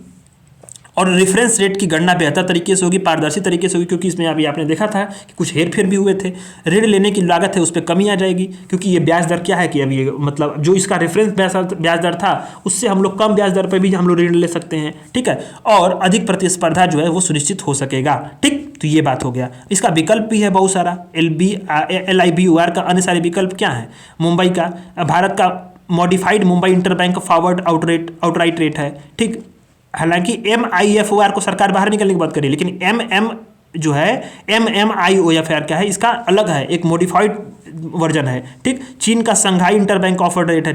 और रेफरेंस रेट की गणना बेहतर तरीके से होगी, पारदर्शी तरीके से होगी, क्योंकि इसमें अभी आपने देखा था कि कुछ हेरफेर भी हुए थे। ऋण लेने की लागत है उस पर कमी आ जाएगी, क्योंकि ये ब्याज दर क्या है कि अभी मतलब जो इसका रेफरेंस ब्याज दर था उससे हम लोग कम ब्याज दर पर भी हम लोग ऋण ले सकते हैं। ठीक है, और अधिक प्रतिस्पर्धा जो है वो सुनिश्चित हो सकेगा। ठीक, तो ये बात हो गया। इसका विकल्प भी है बहुत सारा। LIBOR का अन्य सारे विकल्प क्या है, मुंबई का, भारत का modified Mumbai interbank forward outright rate है। ठीक, हालांकि MIFOR को सरकार बाहर निकलने की बात करी, लेकिन जो है MMIOFR क्या है, इसका अलग है, एक मॉडिफाइड वर्जन है। ठीक, चीन का संघाई इंटरबैंक ऑफर रेट है,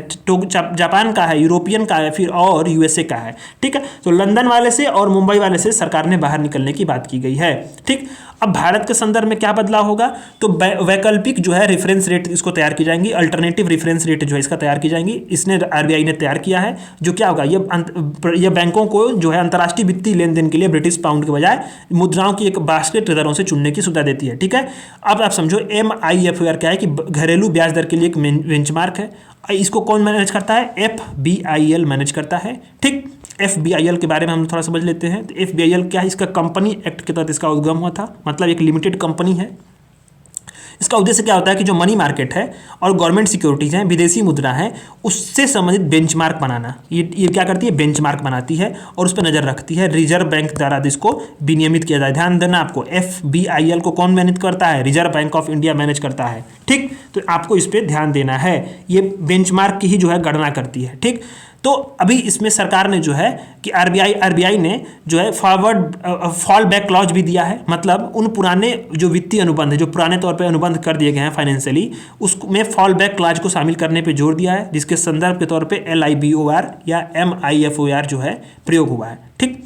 जापान का है, यूरोपियन का है, फिर और USA का है। ठीक है, तो लंदन वाले से और मुंबई वाले से सरकार ने बाहर निकलने की बात की गई है। ठीक, अब भारत के संदर्भ में क्या बदलाव होगा, तो वैकल्पिक जो है रेफरेंस रेट इसको तैयार की जाएंगी, अल्टरनेटिव रेफरेंस रेट जो है इसका तैयार की जाएंगी। इसने RBI ने तैयार किया है, जो क्या होगा, ये बैंकों को जो है अंतर्राष्ट्रीय वित्तीय लेन देन के लिए ब्रिटिश पाउंड के बजाय मुद्राओं की एक बास्केट दरों से चुनने की सुविधा देती है। ठीक है, अब आप समझो MIFOR क्या है कि घरेलू ब्याज दर के लिए एक बेंचमार्क है। इसको कौन मैनेज करता है, FBIL मैनेज करता है। ठीक, FBIL के बारे में हम थोड़ा समझ लेते हैं। तो FBIL क्या है, इसका कंपनी एक्ट के तहत इसका उद्गम हुआ था, मतलब एक लिमिटेड कंपनी है। इसका उद्देश्य क्या होता है कि जो मनी मार्केट है और गवर्नमेंट सिक्योरिटीज हैं, विदेशी मुद्रा है, उससे संबंधित बेंचमार्क बनाना। ये क्या करती है, बेंचमार्क बनाती है और उस पर नजर रखती है। रिजर्व बैंक द्वारा इसको विनियमित किया जाए। ध्यान देना आपको, FBIL को कौन मैनेज करता है, reserve bank of India manage करता है। ठीक, तो आपको इस पर ध्यान देना है। ये बेंचमार्क की ही जो है गणना करती है। ठीक, तो अभी इसमें सरकार ने जो है कि RBI ने जो है फॉल बैक क्लॉज भी दिया है, मतलब उन पुराने जो वित्तीय अनुबंध है, जो पुराने तौर पे अनुबंध कर दिए गए हैं फाइनेंशियली, उसमें फॉल बैक क्लॉज को शामिल करने पे जोर दिया है, जिसके संदर्भ के तौर पे LIBOR या MIFOR जो है प्रयोग हुआ है। ठीक,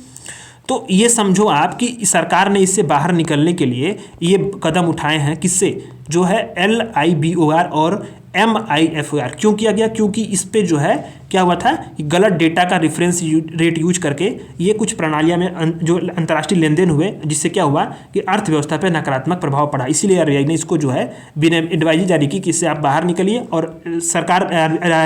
तो ये समझो आप कि सरकार ने इससे बाहर निकलने के लिए ये कदम उठाए हैं। किससे, जो है LIBOR और MIFOR। क्यों किया गया, क्योंकि इस पे जो है क्या हुआ था कि गलत डेटा का रेफरेंस रेट यूज करके ये कुछ प्रणालियां में जो अंतर्राष्ट्रीय लेन देन हुए, जिससे क्या हुआ कि अर्थव्यवस्था पर नकारात्मक प्रभाव पड़ा। इसीलिए RBI ने इसको जो है बिना एडवाइजरी जारी की कि इससे आप बाहर निकलिए, और सरकार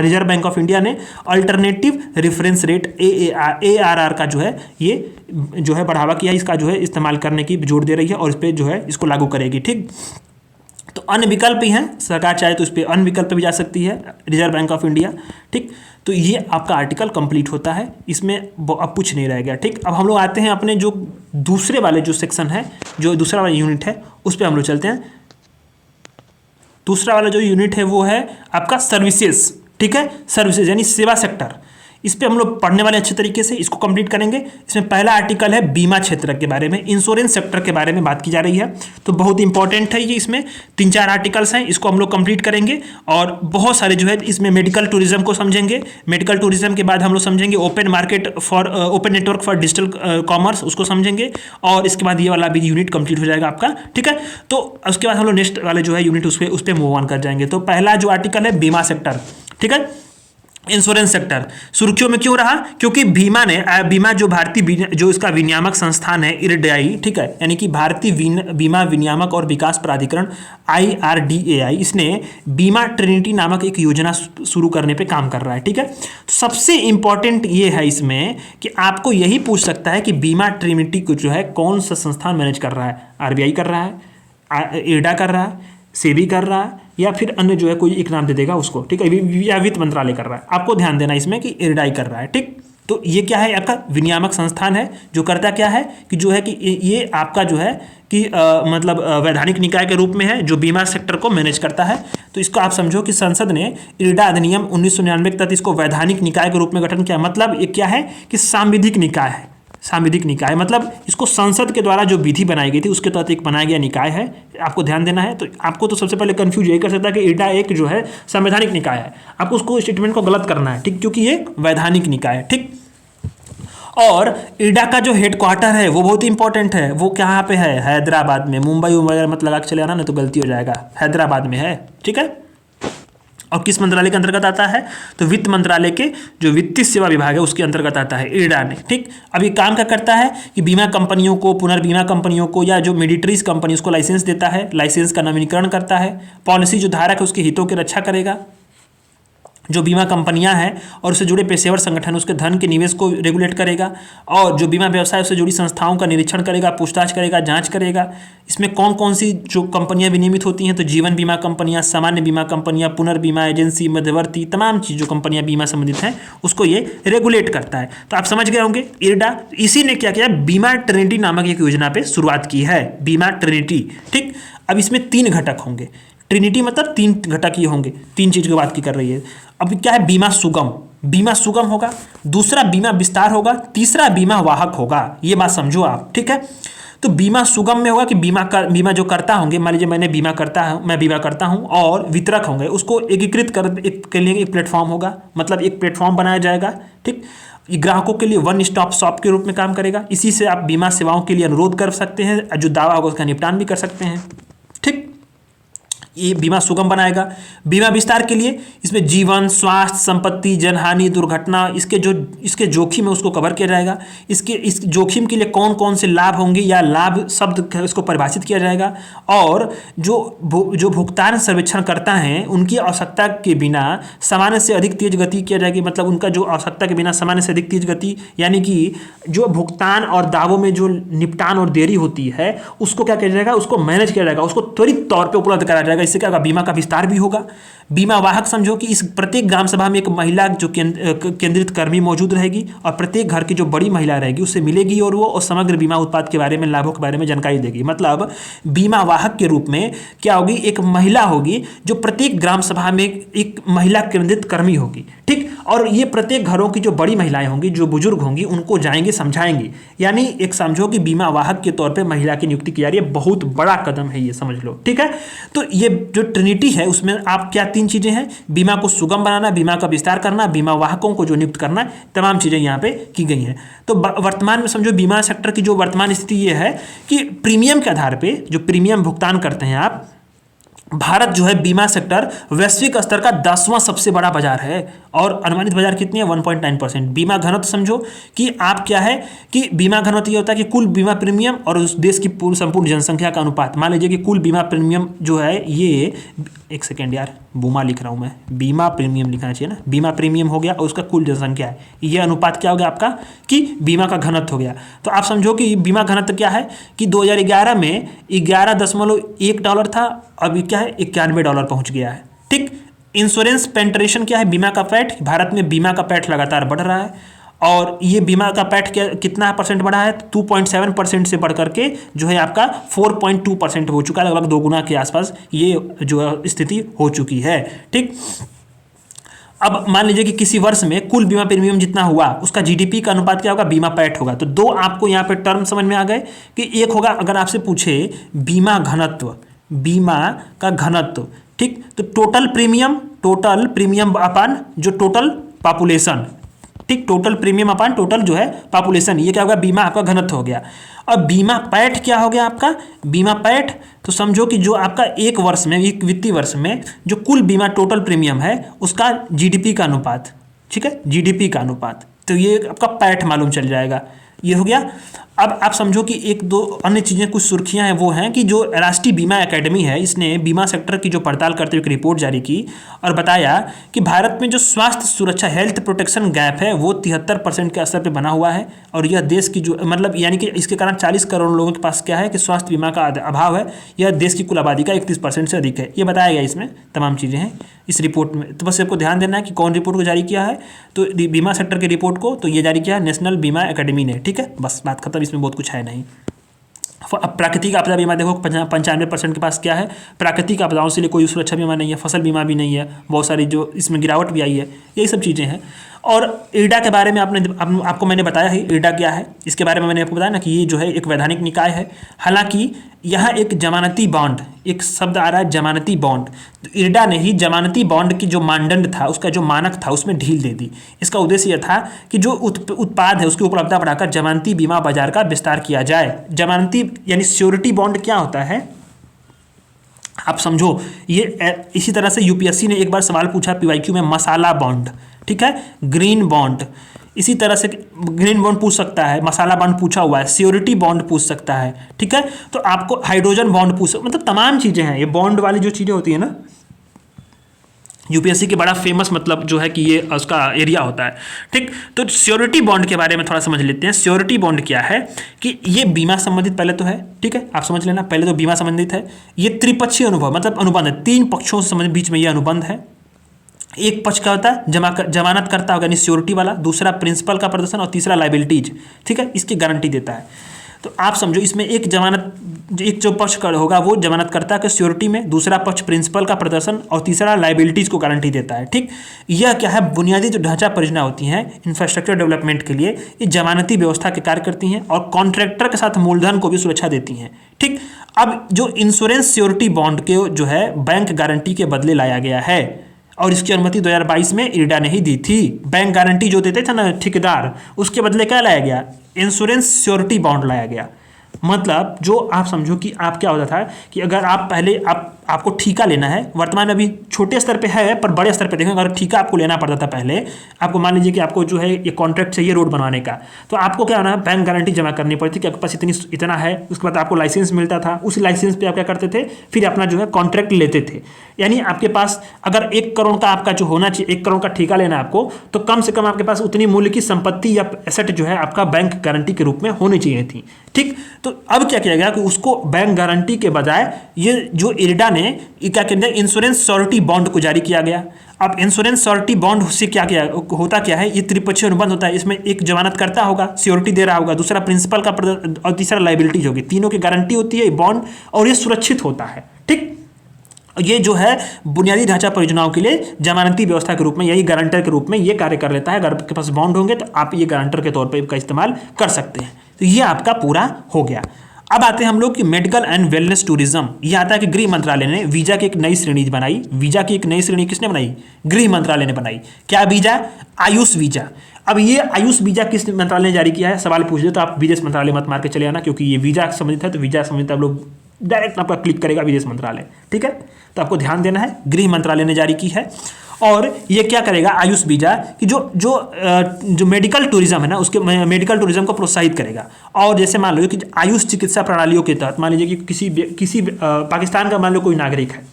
रिजर्व बैंक ऑफ इंडिया ने अल्टरनेटिव रेफरेंस रेट ARR का जो है ये जो है बढ़ावा किया, इसका जो है इस्तेमाल करने की जोर दे रही है, और इस पर जो है इसको लागू करेगी। ठीक, तो अन्य विकल्प ही हैं, सरकार चाहे तो इस पर अन्य विकल्प पे भी जा सकती है, रिजर्व बैंक ऑफ इंडिया। ठीक, तो ये आपका आर्टिकल कंप्लीट होता है, इसमें अब कुछ नहीं रह गया। ठीक, अब हम लोग आते हैं अपने जो दूसरे वाले जो सेक्शन है, जो दूसरा वाला यूनिट है, उस पर हम लोग चलते हैं। दूसरा वाला जो यूनिट है वो है आपका सर्विसेज। ठीक है, सर्विसेज यानी सेवा सेक्टर, इस पे हम लोग पढ़ने वाले अच्छे तरीके से, इसको कंप्लीट करेंगे। इसमें पहला आर्टिकल है बीमा क्षेत्र के बारे में, इंश्योरेंस सेक्टर के बारे में बात की जा रही है, तो बहुत इंपॉर्टेंट है ये। इसमें 3-4 आर्टिकल्स हैं, इसको हम लोग कंप्लीट करेंगे। और बहुत सारे जो है इसमें मेडिकल टूरिज्म को समझेंगे। मेडिकल टूरिज्म के बाद हम लोग समझेंगे open market for open network for digital commerce, उसको समझेंगे। और इसके बाद ये वाला भी यूनिट कंप्लीट हो जाएगा आपका। ठीक है, तो उसके बाद हम लोग नेक्स्ट वाले जो है यूनिट उस पर मूव ऑन कर जाएंगे। तो पहला जो आर्टिकल है बीमा सेक्टर। ठीक है, इंश्योरेंस सेक्टर सुर्खियों में क्यों रहा? क्योंकि बीमा जो भारतीय जो इसका विनियामक संस्थान है IRDAI, ठीक है, यानी कि भारतीय बीमा विनियामक और विकास प्राधिकरण IRDAI, इसने बीमा ट्रिनिटी नामक एक योजना शुरू करने पे काम कर रहा है। ठीक है, तो सबसे इंपॉर्टेंट ये है इसमें कि आपको यही पूछ सकता है कि बीमा ट्रिनिटी को जो है कौन सा संस्थान मैनेज कर रहा है? RBI कर रहा है, IRDA कर रहा है, सेबी कर रहा है, या फिर अन्य जो है कोई एक नाम दे देगा उसको। ठीक है, या वित्त मंत्रालय कर रहा है। आपको ध्यान देना इसमें कि IRDAI कर रहा है। ठीक, तो ये क्या है? आपका विनियामक संस्थान है, जो करता क्या है कि जो है कि ये आपका जो है कि मतलब वैधानिक निकाय के रूप में है, जो बीमा सेक्टर को मैनेज करता है। तो इसको आप समझो कि संसद ने IRDA अधिनियम 1999 के तहत इसको वैधानिक निकाय के रूप में गठन किया। मतलब ये क्या है कि सांविधिक निकाय है। सांविधिक निकाय मतलब इसको संसद के द्वारा जो विधि बनाई गई थी उसके तहत एक बनाया गया निकाय है। आपको ध्यान देना है। तो आपको तो सबसे पहले कंफ्यूज यही कर सकता है कि IRDA एक जो है संवैधानिक निकाय है, आपको उसको स्टेटमेंट को गलत करना है। ठीक, क्योंकि ये वैधानिक निकाय है। ठीक, और IRDA का जो हेडक्वार्टर है वो बहुत इंपॉर्टेंट है। वो कहाँ पे है? हैदराबाद में। मुंबई वगैरह मत लगा के चले आना, नहीं तो गलती हो जाएगा। हैदराबाद में है। ठीक है, और किस मंत्रालय के अंतर्गत आता है? तो वित्त मंत्रालय के जो वित्तीय सेवा विभाग है उसके अंतर्गत आता है IRDA ने। ठीक, अब ये काम क्या करता है कि बीमा कंपनियों को, पुनर्बीमा कंपनियों को, या जो मेडिटरीज कंपनी उसको लाइसेंस देता है, लाइसेंस का नवीनीकरण करता है, पॉलिसी जो धारक है उसके हितों की रक्षा करेगा, जो बीमा कंपनियां हैं और उससे जुड़े पेशेवर संगठन उसके धन के निवेश को रेगुलेट करेगा, और जो बीमा व्यवसाय उससे जुड़ी संस्थाओं का निरीक्षण करेगा, पूछताछ करेगा, जांच करेगा। इसमें कौन कौन सी जो कंपनियां विनियमित होती हैं? तो जीवन बीमा कंपनियां, सामान्य बीमा कंपनियां, पुनर्बीमा एजेंसी, मध्यवर्ती, तमाम चीज़ जो कंपनियां बीमा संबंधित हैं उसको ये रेगुलेट करता है। तो आप समझ गए होंगे IRDA इसी ने क्या किया? बीमा ट्रिनिटी नामक एक योजना पर शुरुआत की है, बीमा ट्रिनिटी। ठीक, अब इसमें 3 घटक होंगे। ट्रिनिटी मतलब 3 घटक ये होंगे, 3 चीज़ की बात की कर रही है। अब क्या है? बीमा सुगम, बीमा सुगम होगा, दूसरा बीमा विस्तार होगा, तीसरा बीमा वाहक होगा। ये बात समझो आप। ठीक है, तो बीमा सुगम में होगा कि बीमा जो करता होंगे, मान लीजिए मैं बीमा करता हूँ और वितरक होंगे, उसको एकीकृत के लिए एक प्लेटफॉर्म होगा, मतलब एक प्लेटफॉर्म बनाया जाएगा। ठीक, ये ग्राहकों के लिए वन स्टॉप शॉप के रूप में काम करेगा। इसी से आप बीमा सेवाओं के लिए अनुरोध कर सकते हैं, जो दावा होगा उसका निपटान भी कर सकते हैं। ठीक, ये बीमा सुगम बनाएगा। बीमा विस्तार के लिए इसमें जीवन, स्वास्थ्य, संपत्ति, जनहानि, दुर्घटना, इसके जोखिम है उसको कवर किया जाएगा। इस जोखिम के लिए कौन कौन से लाभ होंगे या लाभ शब्द इसको परिभाषित किया जाएगा। और जो भुगतान सर्वेक्षण करता है उनकी आवश्यकता के बिना सामान्य से अधिक तेज गति किया जाएगी। मतलब उनका जो आवश्यकता के बिना सामान्य से अधिक तेज गति, यानी कि जो भुगतान और दावों में जो निपटान और देरी होती है उसको क्या किया जाएगा? उसको मैनेज किया जाएगा, उसको त्वरित तौर पर उपलब्ध कराया जाएगा। इससे क्या होगा? बीमा का विस्तार भी होगा। बीमा वाहक समझो कि इस प्रत्येक ग्राम सभा में एक महिला जो केंद्रित कर्मी मौजूद रहेगी, और प्रत्येक घर की जो बड़ी महिला रहेगी उससे मिलेगी और वो समग्र बीमा उत्पाद के बारे में, लाभों के बारे में जानकारी देगी। मतलब बीमा वाहक के रूप में क्या होगी? एक महिला होगी जो प्रत्येक ग्राम सभा में एक महिला केंद्रित कर्मी होगी। ठीक, और ये प्रत्येक घरों की जो बड़ी महिलाएं होंगी, जो बुजुर्ग होंगी, उनको जाएंगे समझाएंगे। यानी एक समझो कि बीमा वाहक के तौर पे महिला की नियुक्ति की जा रही है। बहुत बड़ा कदम है ये, समझ लो। ठीक है, तो ये जो ट्रिनिटी है उसमें आप क्या 3 चीजें हैं? बीमा को सुगम बनाना, बीमा का विस्तार करना, बीमा वाहकों को जो नियुक्त करना, तमाम चीजें यहाँ पे की गई हैं। तो वर्तमान में समझो बीमा सेक्टर की जो वर्तमान स्थिति ये है कि प्रीमियम के आधार पे जो प्रीमियम भुगतान करते हैं आप, भारत जो है बीमा सेक्टर वैश्विक स्तर का 10वां सबसे बड़ा बाजार है, और अनुमानित बाजार कितनी है? 1.9%। बीमा घनत्व समझो कि आप क्या है कि बीमा घनत्व ये होता है कि कुल बीमा प्रीमियम और उस देश की संपूर्ण जनसंख्या का अनुपात। मान लीजिए कि कुल बीमा प्रीमियम जो है ये, एक सेकेंड यार, बूमा लिख रहा हूँ मैं, बीमा प्रीमियम लिखना चाहिए ना। बीमा प्रीमियम हो गया और उसका कुल जनसंख्या है, ये अनुपात क्या हो गया आपका? कि बीमा का घनत्व हो गया। तो आप समझो कि बीमा घनत्व क्या है कि 2011 में $11.1 था अभी क्या है, $91 पहुंच गया है। ठीक, इंश्योरेंस पेनिट्रेशन क्या है, बीमा का पैठ, भारत में बीमा का पैठ लगातार बढ़ रहा है और ये बीमा का पैठ कितना परसेंट बढ़ा है, 2.7% से बढ़ करके जो है आपका 4.2% हो चुका है, लगभग 2 गुना के आसपास ये जो स्थिति हो चुकी है। ठीक, अब मान लीजिए कि किसी वर्ष में कुल बीमा प्रीमियम जितना हुआ उसका जीडीपी का अनुपात क्या होगा, बीमा पैठ होगा। तो दो आपको यहाँ पे टर्म समझ में आ गए कि एक होगा, अगर आपसे पूछे बीमा घनत्व, बीमा का घनत्व, ठीक, तो टोटल प्रीमियम अपान जो टोटल पॉपुलेशन, ठीक, टोटल प्रीमियम अपान टोटल जो है पॉपुलेशन, ये क्या होगा, बीमा आपका घनत्व हो गया। अब बीमा पैठ क्या हो गया आपका, बीमा पैठ, तो समझो कि जो आपका एक वर्ष में, एक वित्तीय वर्ष में जो कुल बीमा टोटल प्रीमियम है उसका जीडीपी का अनुपात, ठीक है, जीडीपी का अनुपात, तो ये आपका पैठ मालूम चल जाएगा, ये हो गया। अब आप समझो कि एक दो अन्य चीज़ें, कुछ सुर्खियां हैं, वो हैं कि जो राष्ट्रीय बीमा एकेडमी है, इसने बीमा सेक्टर की जो पड़ताल करते हुए एक रिपोर्ट जारी की और बताया कि भारत में जो स्वास्थ्य सुरक्षा हेल्थ प्रोटेक्शन गैप है वो 73% के स्तर पे बना हुआ है और यह देश की जो मतलब यानी कि इसके कारण 40 करोड़ लोगों के पास क्या है कि स्वास्थ्य बीमा का अभाव है, यह देश की कुल आबादी का 31% से अधिक है। ये बताया गया, इसमें तमाम चीज़ें हैं इस रिपोर्ट में। तो बस आपको ध्यान देना है कि कौन रिपोर्ट को जारी किया है, तो बीमा सेक्टर की रिपोर्ट को तो ये जारी किया है नेशनल बीमा एकेडमी ने। ठीक है, बस बात खत्म, इसमें बहुत कुछ है नहीं। अब प्राकृतिक आपदा बीमा देखो 95% के पास क्या है, प्राकृतिक आपदाओं से लिए कोई सुरक्षा बीमा नहीं है, फसल बीमा भी नहीं है, बहुत सारी जो इसमें गिरावट भी आई है, यही सब चीज़ें हैं। और इरडा के बारे में आपको मैंने बताया ही, इरडा क्या है, इसके बारे में मैंने आपको बताया ना कि ये जो है एक वैधानिक निकाय है। हालांकि यहाँ एक जमानती बॉन्ड, एक शब्द आ रहा है जमानती बॉन्ड, तो इरडा ने ही जमानती बॉन्ड की जो मानदंड था, उसका जो मानक था, उसमें ढील दे दी। इसका उद्देश्य यह था कि जो उत्पाद है उसकी उपलब्धता बढ़ाकर जमानती बीमा बाजार का विस्तार किया जाए। जमानती यानी श्योरिटी बॉन्ड क्या होता है, आप समझो, ये इसी तरह से यूपीएससी ने एक बार सवाल पूछा पीवाईक्यू में, मसाला बॉन्ड, ठीक है, ग्रीन बॉन्ड, इसी तरह से ग्रीन बॉन्ड पूछ सकता है, मसाला बॉन्ड पूछा हुआ है, सियोरिटी बॉन्ड पूछ सकता है, ठीक है, तो आपको हाइड्रोजन बॉन्ड पूछ, मतलब तमाम चीज़ें हैं, ये बॉन्ड वाली जो चीज़ें होती है ना, यूपीएससी के बड़ा फेमस मतलब जो है कि ये उसका एरिया होता है। ठीक, तो श्योरिटी बॉन्ड के बारे में थोड़ा समझ लेते हैं। श्योरिटी बॉन्ड क्या है कि ये बीमा संबंधित पहले तो है, ठीक है, आप समझ लेना, पहले तो बीमा संबंधित है, ये त्रिपक्षीय अनुभव मतलब अनुबंध है, 3 पक्षों से संबंधित बीच में ये अनुबंध है। एक पक्ष क्या होता है, जमानत करता होगा यानी श्योरिटी वाला, दूसरा प्रिंसिपल का प्रदर्शन और तीसरा लाइबिलिटीज, ठीक है, इसकी गारंटी देता है। तो आप समझो इसमें एक जो पक्ष होगा वो जमानत करता है श्योरिटी में, दूसरा पक्ष प्रिंसिपल का प्रदर्शन और तीसरा लाइबिलिटीज को गारंटी देता है। ठीक, यह क्या है, बुनियादी जो ढांचा परियोजना होती हैं इंफ्रास्ट्रक्चर डेवलपमेंट के लिए, ये जमानती व्यवस्था के कार्य करती हैं और कॉन्ट्रैक्टर के साथ मूलधन को भी सुरक्षा देती हैं। ठीक, अब जो इंश्योरेंस श्योरिटी बॉन्ड के जो है बैंक गारंटी के बदले लाया गया है और इसकी अनुमति 2022 में इरडा ने ही दी थी। बैंक गारंटी जो देते थे ना ठेकेदार, उसके बदले क्या लाया गया, इंश्योरेंस श्योरिटी बॉन्ड लाया गया। मतलब जो आप समझो कि आप क्या होता था कि अगर आप पहले आपको ठेका लेना है, वर्तमान अभी छोटे स्तर पे है पर बड़े स्तर पे देखें, अगर ठेका आपको लेना पड़ता था पहले, आपको मान लीजिए कि आपको जो है ये कॉन्ट्रैक्ट चाहिए रोड बनवाने का, तो आपको क्या होना है, बैंक गारंटी जमा करनी पड़ती थी कि आपके पास इतना है, उसके बाद आपको लाइसेंस मिलता था, उस लाइसेंस पे आप क्या करते थे, फिर अपना जो है कॉन्ट्रैक्ट लेते थे। यानी आपके पास अगर 1 करोड़ का आपका जो होना चाहिए, 1 करोड़ का ठेका लेना है आपको, तो कम से कम आपके पास उतनी मूल्य की संपत्ति या एसेट जो है आपका बैंक गारंटी के रूप में होनी चाहिए थी। ठीक, तो अब क्या किया गया कि उसको बैंक गारंटी के बजाय ये जो इरडा ने क्या कहते हैं इंश्योरेंस श्योरिटी बॉन्ड को जारी किया गया। अब इंश्योरेंस श्योरिटी बॉन्ड से क्या होता क्या है, ये त्रिपक्षीय अनुबंध होता है, इसमें एक जमानत करता होगा, श्योरिटी दे रहा होगा, दूसरा प्रिंसिपल का और तीसरा लाइबिलिटीज होगी, तीनों की गारंटी होती है बॉन्ड और ये सुरक्षित होता है। ठीक, ये जो है बुनियादी ढांचा परियोजनाओं के लिए जमानती व्यवस्था के रूप में, यही गारंटर के रूप में ये कार्य कर लेता है। अगर आपके पास बॉन्ड होंगे तो आप ये गारंटर के तौर पर इसका इस्तेमाल कर सकते हैं। तो ये आपका पूरा हो गया। अब आते हैं हम लोग कि मेडिकल एंड वेलनेस टूरिज्म। ये आता है कि गृह मंत्रालय ने वीजा की एक नई श्रेणी बनाई। वीजा की एक नई श्रेणी किसने बनाई, गृह मंत्रालय ने बनाई। क्या वीजा, आयुष वीजा। अब ये आयुष वीजा किस मंत्रालय ने जारी किया है, सवाल पूछ दे तो आप विदेश मंत्रालय मत मार के चले आना, क्योंकि ये वीजा संबंधित है, तो वीजा संबंधित आप लोग डायरेक्ट आपका क्लिक करेगा विदेश मंत्रालय। ठीक है, तो आपको ध्यान देना है, गृह मंत्रालय ने जारी की है। और ये क्या करेगा, आयुष वीजा कि जो मेडिकल टूरिज्म है ना, उसके मेडिकल टूरिज्म को प्रोत्साहित करेगा। और जैसे मान लो कि आयुष चिकित्सा प्रणालियों के तहत मान लीजिए कि किसी पाकिस्तान का मान लो कोई नागरिक है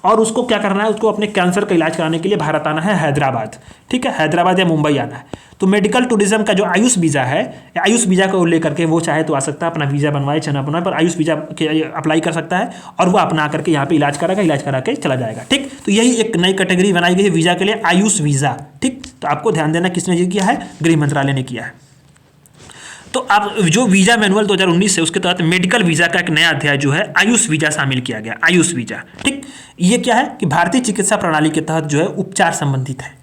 और उसको क्या करना है, उसको अपने कैंसर का इलाज कराने के लिए भारत आना है, हैदराबाद, ठीक है, हैदराबाद या मुंबई आना है। तो मेडिकल टूरिज्म का जो आयुष वीज़ा है, आयुष वीज़ा को लेकर के वो चाहे तो आ सकता है, अपना वीज़ा बनवाए चाहे ना बनवाए, पर आयुष वीज़ा के अप्लाई कर सकता है और वो अपना आकर के यहाँ पे इलाज कराएगा, इलाज करा के चला जाएगा, ठीक। तो यही एक नई कैटेगरी बनाई गई है वीज़ा के लिए, आयुष वीज़ा, ठीक। तो आपको ध्यान देना किसने ये किया है, गृह मंत्रालय ने किया है। तो अब जो वीज़ा मैनुअल 2019 है उसके तहत मेडिकल वीज़ा का एक नया अध्याय जो है आयुष वीज़ा शामिल किया गया, आयुष वीज़ा, ठीक। ये क्या है कि भारतीय चिकित्सा प्रणाली के तहत जो है उपचार संबंधित है।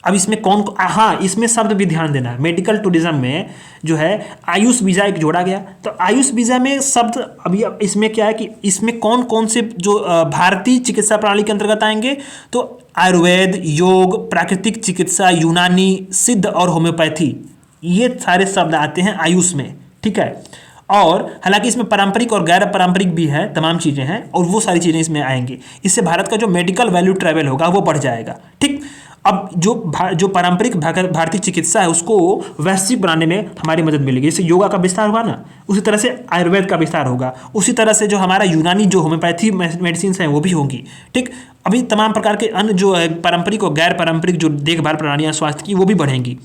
अब इसमें कौन, हाँ इसमें शब्द भी ध्यान देना है, मेडिकल टूरिज्म में जो है आयुष वीज़ा एक जोड़ा गया। तो आयुष वीज़ा में शब्द अभी इसमें क्या है कि इसमें कौन कौन से जो भारतीय चिकित्सा प्रणाली के अंतर्गत आएंगे, तो आयुर्वेद, योग, प्राकृतिक चिकित्सा, यूनानी, सिद्ध और होम्योपैथी, ये सारे शब्द आते हैं आयुष में, ठीक है। और हालांकि इसमें पारंपरिक और गैर पारंपरिक भी है, तमाम चीज़ें हैं और वो सारी चीज़ें इसमें आएंगी। इससे भारत का जो मेडिकल वैल्यू ट्रैवल होगा वो बढ़ जाएगा, ठीक। अब जो पारंपरिक भारतीय चिकित्सा है उसको वैश्विक बनाने में हमारी मदद मिलेगी। जैसे योगा का विस्तार हुआ ना, उसी तरह से आयुर्वेद का विस्तार होगा, उसी तरह से जो हमारा यूनानी जो होम्योपैथी मेडिसिन हैं वो भी होंगी, ठीक। अभी तमाम प्रकार के अन्य जो पारंपरिक और गैर पारंपरिक जो देखभाल प्रणालियाँ स्वास्थ्य की वो भी बढ़ेंगी।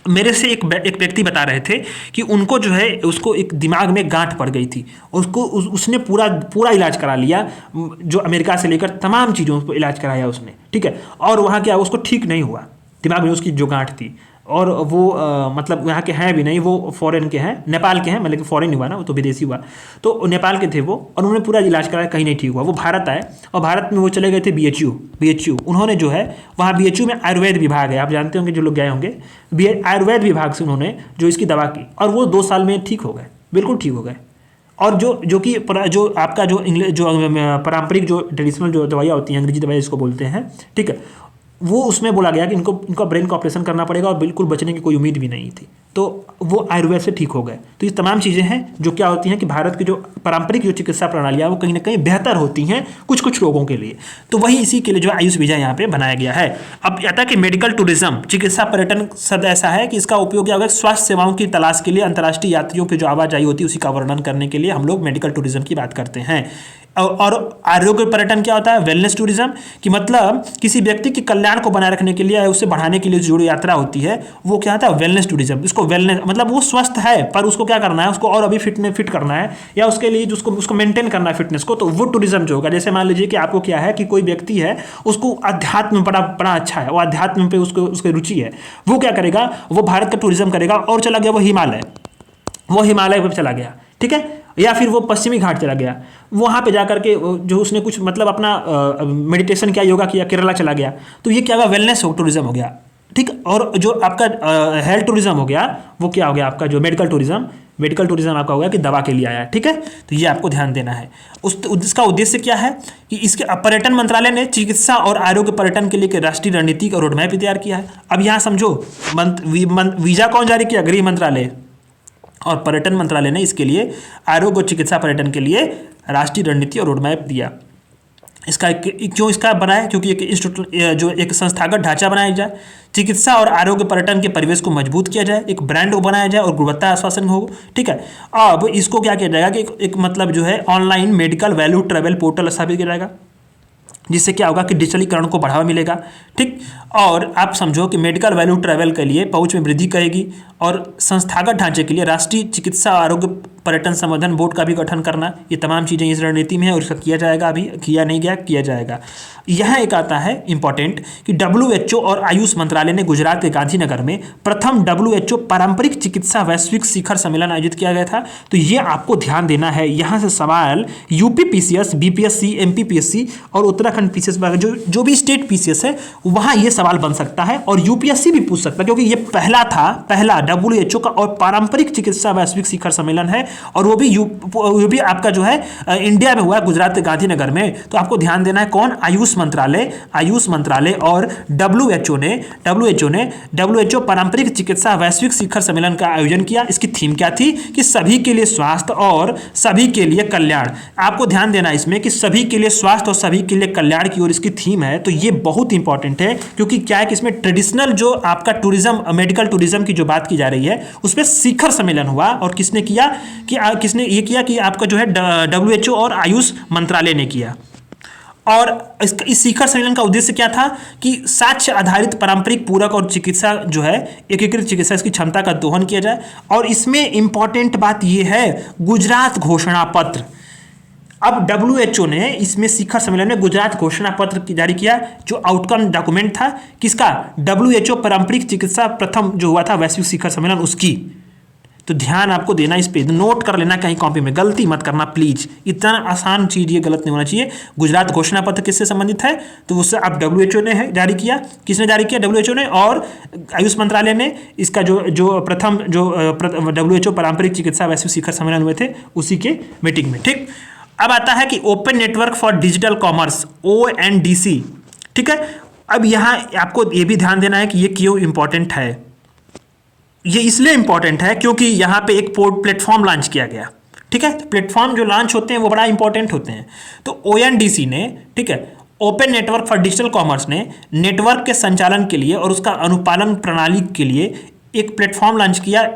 मेरे से एक व्यक्ति बता रहे थे कि उनको जो है उसको एक दिमाग में गांठ पड़ गई थी, उसको उसने पूरा इलाज करा लिया, जो अमेरिका से लेकर तमाम चीज़ों पर इलाज कराया उसने, ठीक है। और वहाँ क्या उसको ठीक नहीं हुआ, दिमाग में उसकी जो गांठ थी, और वो मतलब यहाँ के हैं भी नहीं, वो फॉरेन के हैं, नेपाल के हैं, मतलब कि फॉरेन हुआ ना, वो तो विदेशी हुआ, तो नेपाल के थे वो, और उन्होंने पूरा इलाज कराया, कहीं नहीं ठीक हुआ। वो भारत आए और भारत में वो चले गए थे BHU, उन्होंने जो है वहाँ BHU में आयुर्वेद विभाग है, आप जानते होंगे जो लोग गए होंगे, आयुर्वेद विभाग से उन्होंने जो इसकी दवा की और वो 2 साल में ठीक हो गए, बिल्कुल ठीक हो गए। और जो आपका जो पारंपरिक जो ट्रेडिशनल जो दवाइयाँ होती हैं, अंग्रेजी दवाई जिसको बोलते हैं, ठीक है, वो उसमें बोला गया कि इनका ब्रेन का ऑपरेशन करना पड़ेगा और बिल्कुल बचने की कोई उम्मीद भी नहीं थी, तो वो आयुर्वेद से ठीक हो गए। तो ये तमाम चीज़ें हैं जो क्या होती हैं कि भारत की जो पारंपरिक जो चिकित्सा प्रणालियाँ वो कहीं ना कहीं बेहतर होती हैं कुछ लोगों के लिए। तो वही इसी के लिए जो आयुष वीज़ा यहाँ पे बनाया गया है। अब आता कि मेडिकल टूरिज्म चिकित्सा पर्यटन शब्द ऐसा है कि इसका उपयोग क्या होगा, स्वास्थ्य सेवाओं की तलाश के लिए अंतर्राष्ट्रीय यात्रियों की जो आवाजाही होती है उसी का वर्णन करने के लिए हम लोग मेडिकल टूरिज्म की बात करते हैं। और आरोग्य पर्यटन क्या होता है, वेलनेस टूरिज्म, कि मतलब किसी व्यक्ति के कल्याण को बनाए रखने के लिए या उससे बढ़ाने के लिए जो यात्रा होती है वो क्या होता है, वेलनेस टूरिज्म। इसको वेलनेस मतलब वो स्वस्थ है पर उसको क्या करना है, उसको और अभी फिट करना है, या उसके लिए उसको मेंटेन करना है फिटनेस को, तो वो टूरिज्म जो होगा। जैसे मान लीजिए कि आपको क्या है कि कोई व्यक्ति है उसको अध्यात्म बड़ा अच्छा है, वो अध्यात्म पे उसकी रुचि है, वो क्या करेगा, वो भारत का टूरिज्म करेगा और चला गया वो हिमालय पर चला गया, ठीक है, या फिर वो पश्चिमी घाट चला गया, वहाँ पे जाकर के जो उसने कुछ मतलब अपना मेडिटेशन किया, योगा किया, केरला चला गया, तो ये क्या होगा, वेलनेस टूरिज्म हो गया, ठीक। और जो आपका हेल्थ टूरिज्म हो गया वो क्या हो गया, आपका जो मेडिकल टूरिज्म आपका हो गया कि दवा के लिए आया है, ठीक है। तो ये आपको ध्यान देना है। उसका उद्देश्य क्या है कि इसके पर्यटन मंत्रालय ने चिकित्सा और आरोग्य पर्यटन के लिए राष्ट्रीय रणनीति का रोड मैप तैयार किया है। अब यहाँ समझो वीज़ा कौन जारी किया, गृह मंत्रालय, और पर्यटन मंत्रालय ने इसके लिए आरोग्य और चिकित्सा पर्यटन के लिए राष्ट्रीय रणनीति और रोड मैप दिया। इसका क्यों इसका बनाया, क्योंकि एक इंस्टीट्यूट जो एक संस्थागत ढांचा बनाया जाए, चिकित्सा और आरोग्य पर्यटन के परिवेश को मजबूत किया जाए, एक ब्रांड बनाया जाए और गुणवत्ता आश्वासन हो, ठीक है। अब इसको क्या किया जाएगा कि एक मतलब जो है online medical value travel portal स्थापित किया जाएगा, जिससे क्या होगा कि डिजिटलीकरण को बढ़ावा मिलेगा, ठीक। और आप समझो कि मेडिकल वैल्यू ट्रैवल के लिए पहुंच में वृद्धि करेगी, और संस्थागत ढांचे के लिए राष्ट्रीय चिकित्सा आरोग्य पर्यटन संवर्धन बोर्ड का भी गठन करना, ये तमाम चीज़ें इस रणनीति में है और इसका किया जाएगा, अभी किया नहीं गया, किया जाएगा। यह एक आता है इंपॉर्टेंट कि WHO और आयुष मंत्रालय ने गुजरात के गांधीनगर में प्रथम WHO पारंपरिक चिकित्सा वैश्विक शिखर सम्मेलन आयोजित किया गया था। तो ये आपको ध्यान देना है, यहाँ से सवाल UPPCS, BPSC, MPPSC और उत्तराखंड PCS जो भी स्टेट PCS है वहाँ ये सवाल बन सकता है, और UPSC भी पूछ सकता है, क्योंकि ये पहला WHO का और पारंपरिक चिकित्सा वैश्विक शिखर सम्मेलन है, और वो भी आपका जो है इंडिया में हुआ है, गुजरात के गांधीनगर में। तो आपको ध्यान देना है कौन, आयुष मंत्रालय और WHO पारंपरिक चिकित्सा वैश्विक शिखर सम्मेलन का आयोजन किया। इसकी थीम क्या थी कि सभी के लिए स्वास्थ्य और सभी के लिए कल्याण। आपको ध्यान देना इसमें कि सभी के लिए स्वास्थ्य और सभी के लिए कल्याण की ओर इसकी थीम है। तो ये बहुत इंपॉर्टेंट है, क्योंकि क्या है कि इसमें ट्रेडिशनल जो आपका टूरिज्म, मेडिकल टूरिज्म की जो बात की जा रही है उस पर शिखर सम्मेलन हुआ, और किसने किया कि किसने ये किया कि आपका जो है WHO और आयुष मंत्रालय ने किया। और इस शिखर सम्मेलन का उद्देश्य क्या था कि साक्ष्य आधारित पारंपरिक पूरक और चिकित्सा जो है एकीकृत चिकित्सा इसकी क्षमता का दोहन किया जाए। और इसमें इंपॉर्टेंट बात यह है गुजरात घोषणा पत्र। अब WHO ने इसमें शिखर सम्मेलन में गुजरात घोषणा पत्र जारी किया, जो आउटकम डॉक्यूमेंट था किसका, WHO पारंपरिक चिकित्सा प्रथम जो हुआ था वैश्विक शिखर सम्मेलन उसकी। तो ध्यान आपको देना, इस पे नोट कर लेना कहीं कॉपी में, गलती मत करना प्लीज, इतना आसान चीज ये गलत नहीं होना चाहिए। गुजरात घोषणा पत्र किससे संबंधित है, तो उससे आप WHO ने है जारी किया। किसने जारी किया, WHO ने, और आयुष मंत्रालय ने इसका जो प्रथम जो WHO पारंपरिक चिकित्सा वैश्विक शिखर सम्मेलन हुए थे उसी के मीटिंग में। ठीक, अब आता है कि open network for digital commerce ONDC। ठीक है, अब यहाँ आपको ये भी ध्यान देना है कि ये क्यों इंपॉर्टेंट है। ये इसलिए इंपॉर्टेंट है क्योंकि यहाँ पे एक प्लेटफॉर्म लॉन्च किया गया। ठीक है, तो प्लेटफॉर्म जो लॉन्च होते हैं वो बड़ा इंपॉर्टेंट होते हैं। तो ONDC ने, ठीक है, open network for digital commerce ने नेटवर्क के संचालन के लिए और उसका अनुपालन प्रणाली के लिए एक प्लेटफॉर्म लॉन्च किया,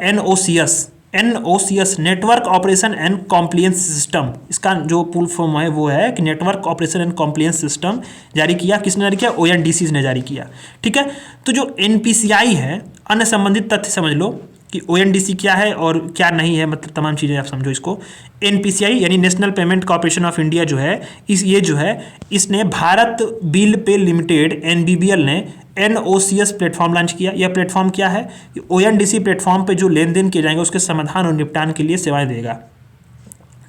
NOCS network operation and compliance system. इसका जो फुल फॉर्म है वो है कि network operation and compliance system जारी किया। किसने जारी किया, ONDC ने जारी किया। ठीक है, तो जो NPCI है, अन्य संबंधित तथ्य समझ लो कि ONDC क्या है और क्या नहीं है, मतलब तमाम चीज़ें आप समझो इसको। NPCI यानी national payment corporation of India जो है ये जो है इसने Bharat bill pay limited NBBL ने NOCS प्लेटफॉर्म लॉन्च किया। यह प्लेटफॉर्म क्या है, ONDC प्लेटफॉर्म पे जो लेन देन किए जाएंगे उसके समाधान और निपटान के लिए सेवाएं देगा।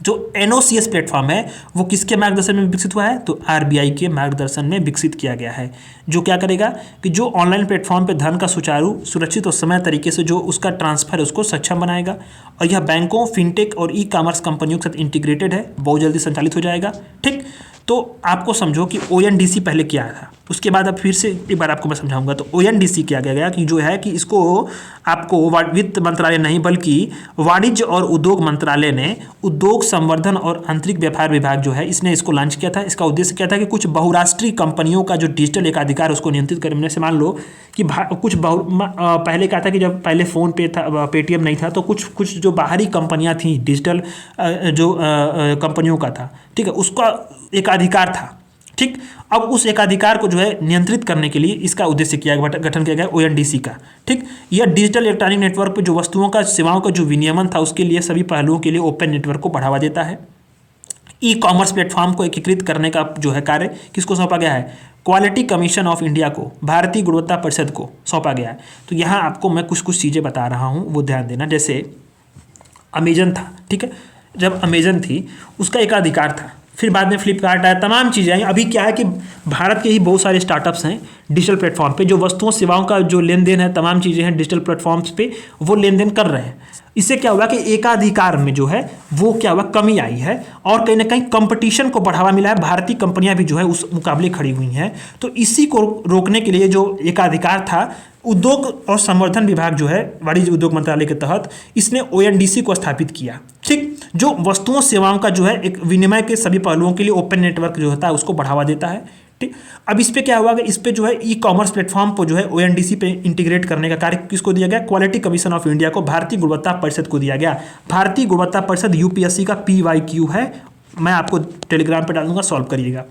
जो NOCS प्लेटफॉर्म है वो किसके मार्गदर्शन में विकसित हुआ है, तो RBI के मार्गदर्शन में विकसित किया गया है। जो क्या करेगा कि जो ऑनलाइन प्लेटफॉर्म पे धन का सुचारू, सुरक्षित और समय तरीके से जो उसका ट्रांसफर है उसको सक्षम बनाएगा। और यह बैंकों, फिनटेक और ई-कॉमर्स कंपनियों के साथ इंटीग्रेटेड है, बहुत जल्दी संचालित हो जाएगा। ठीक, तो आपको समझो कि ONDC पहले क्या था, उसके बाद अब फिर से एक बार आपको मैं समझाऊंगा। तो ONDC क्या गया कि जो है कि इसको आपको वित्त मंत्रालय नहीं बल्कि वाणिज्य और उद्योग मंत्रालय ने उद्योग संवर्धन और आंतरिक व्यापार विभाग जो है इसने इसको लॉन्च किया था। इसका उद्देश्य क्या था कि कुछ बहुराष्ट्रीय कंपनियों का जो डिजिटल एकाधिकार उसको नियंत्रित करने से, मान लो कि कुछ पहले क्या था कि जब पहले फ़ोन पे था, पेटीएम नहीं था, तो कुछ जो बाहरी कंपनियां थी डिजिटल जो कंपनियों का था, ठीक है, उसका एकाधिकार था। ठीक, अब उस एकाधिकार को जो है नियंत्रित करने के लिए इसका उद्देश्य गठन किया गया ONDC का। ठीक, यह डिजिटल इलेक्ट्रॉनिक नेटवर्क पर जो वस्तुओं का, सेवाओं का जो विनियमन था उसके लिए सभी पहलुओं के लिए ओपन नेटवर्क को बढ़ावा देता है। ई-कॉमर्स प्लेटफॉर्म को एकीकृत करने का जो है कार्य किसको सौंपा गया है, क्वालिटी कमीशन ऑफ इंडिया को, भारतीय गुणवत्ता परिषद को सौंपा गया है। तो यहाँ आपको मैं कुछ चीज़ें बता रहा हूँ, वो ध्यान देना। जैसे अमेजन था, ठीक है, जब अमेजन थी उसका एक अधिकार था, फिर बाद में फ्लिपकार्ट आया, तमाम चीज़ें आई। अभी क्या है कि भारत के ही बहुत सारे स्टार्टअप्स हैं डिजिटल प्लेटफॉर्म पे, जो वस्तुओं सेवाओं का जो लेन देन है, तमाम चीज़ें हैं डिजिटल प्लेटफॉर्म्स पे वो लेन देन कर रहे हैं। इससे क्या हुआ कि एकाधिकार में जो है वो क्या हुआ, कमी आई है और कहीं ना कहीं कंपटीशन को बढ़ावा मिला है। भारतीय कंपनियां भी जो है उस मुकाबले खड़ी हुई हैं। तो इसी को रोकने के लिए जो एकाधिकार था, उद्योग और संवर्धन विभाग जो है वाणिज्य उद्योग मंत्रालय के तहत इसने ONDC को स्थापित किया। ठीक, जो वस्तुओं सेवाओं का जो है एक विनिमय के सभी पहलुओं के लिए ओपन नेटवर्क जो होता है उसको बढ़ावा देता है। ठीक, अब इस पे क्या हुआ कि इस पे जो है ई-कॉमर्स प्लेटफॉर्म को जो है ONDC पे इंटीग्रेट करने का कार्य किसको दिया गया, क्वालिटी कमीशन ऑफ इंडिया को, भारतीय गुणवत्ता परिषद को दिया गया। भारतीय गुणवत्ता परिषद UPSC का PYQ है, मैं आपको टेलीग्राम पे डाल दूंगा, सॉल्व करिएगा।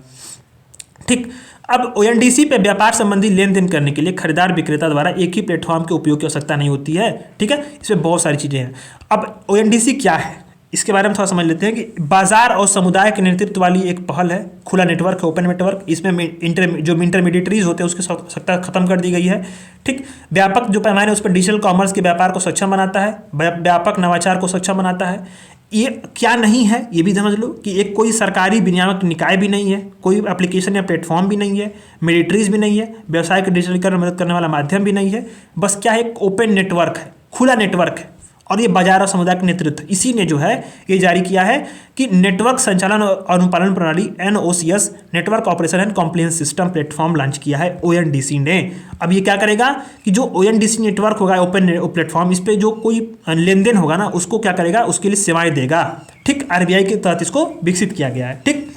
ठीक, अब ONDC पे व्यापार संबंधी लेन देन करने के लिए खरीदार विक्रेता द्वारा एक ही प्लेटफॉर्म के उपयोग की आवश्यकता नहीं होती है। ठीक है, इसमें बहुत सारी चीज़ें हैं। अब ONDC क्या है इसके बारे में थोड़ा समझ लेते हैं कि बाजार और समुदाय के नेतृत्व वाली एक पहल है, खुला नेटवर्क है, ओपन नेटवर्क। इसमें जो इंटरमीडिएटरीज होते हैं उसकी आवश्यकता खत्म कर दी गई है। ठीक, व्यापक जो पैमाने उस पर डिजिटल कॉमर्स के व्यापार को सक्षम बनाता है, व्यापक नवाचार को सक्षम बनाता है। ये क्या नहीं है ये भी समझ लो कि एक कोई सरकारी विनियामक निकाय भी नहीं है, कोई एप्लीकेशन या प्लेटफॉर्म भी नहीं है, मिलिट्रीज भी नहीं है, व्यवसाय के डिजिटलीकरण में मदद करने वाला माध्यम भी नहीं है। बस क्या है, एक ओपन नेटवर्क है, खुला नेटवर्क है और ये बाजार और समुदाय के नेतृत्व, इसी ने जो है ये जारी किया है कि नेटवर्क संचालन और अनुपालन प्रणाली NOCS network operation and compliance system platform launch किया है ONDC ने। अब ये क्या करेगा कि जो ONDC नेटवर्क होगा, ओपन प्लेटफॉर्म, इस पर जो कोई लेन देन होगा ना उसको क्या करेगा, उसके लिए सेवाएं देगा। ठीक, RBI के तहत इसको विकसित किया गया है। ठीक,